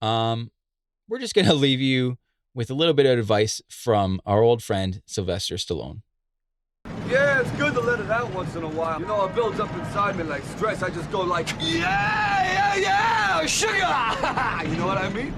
We're just going to leave you with a little bit of advice from our old friend, Sylvester Stallone. Yeah, it's good to let it out once in a while. It builds up inside me like stress. I just go like, yeah, sugar. You know what I mean?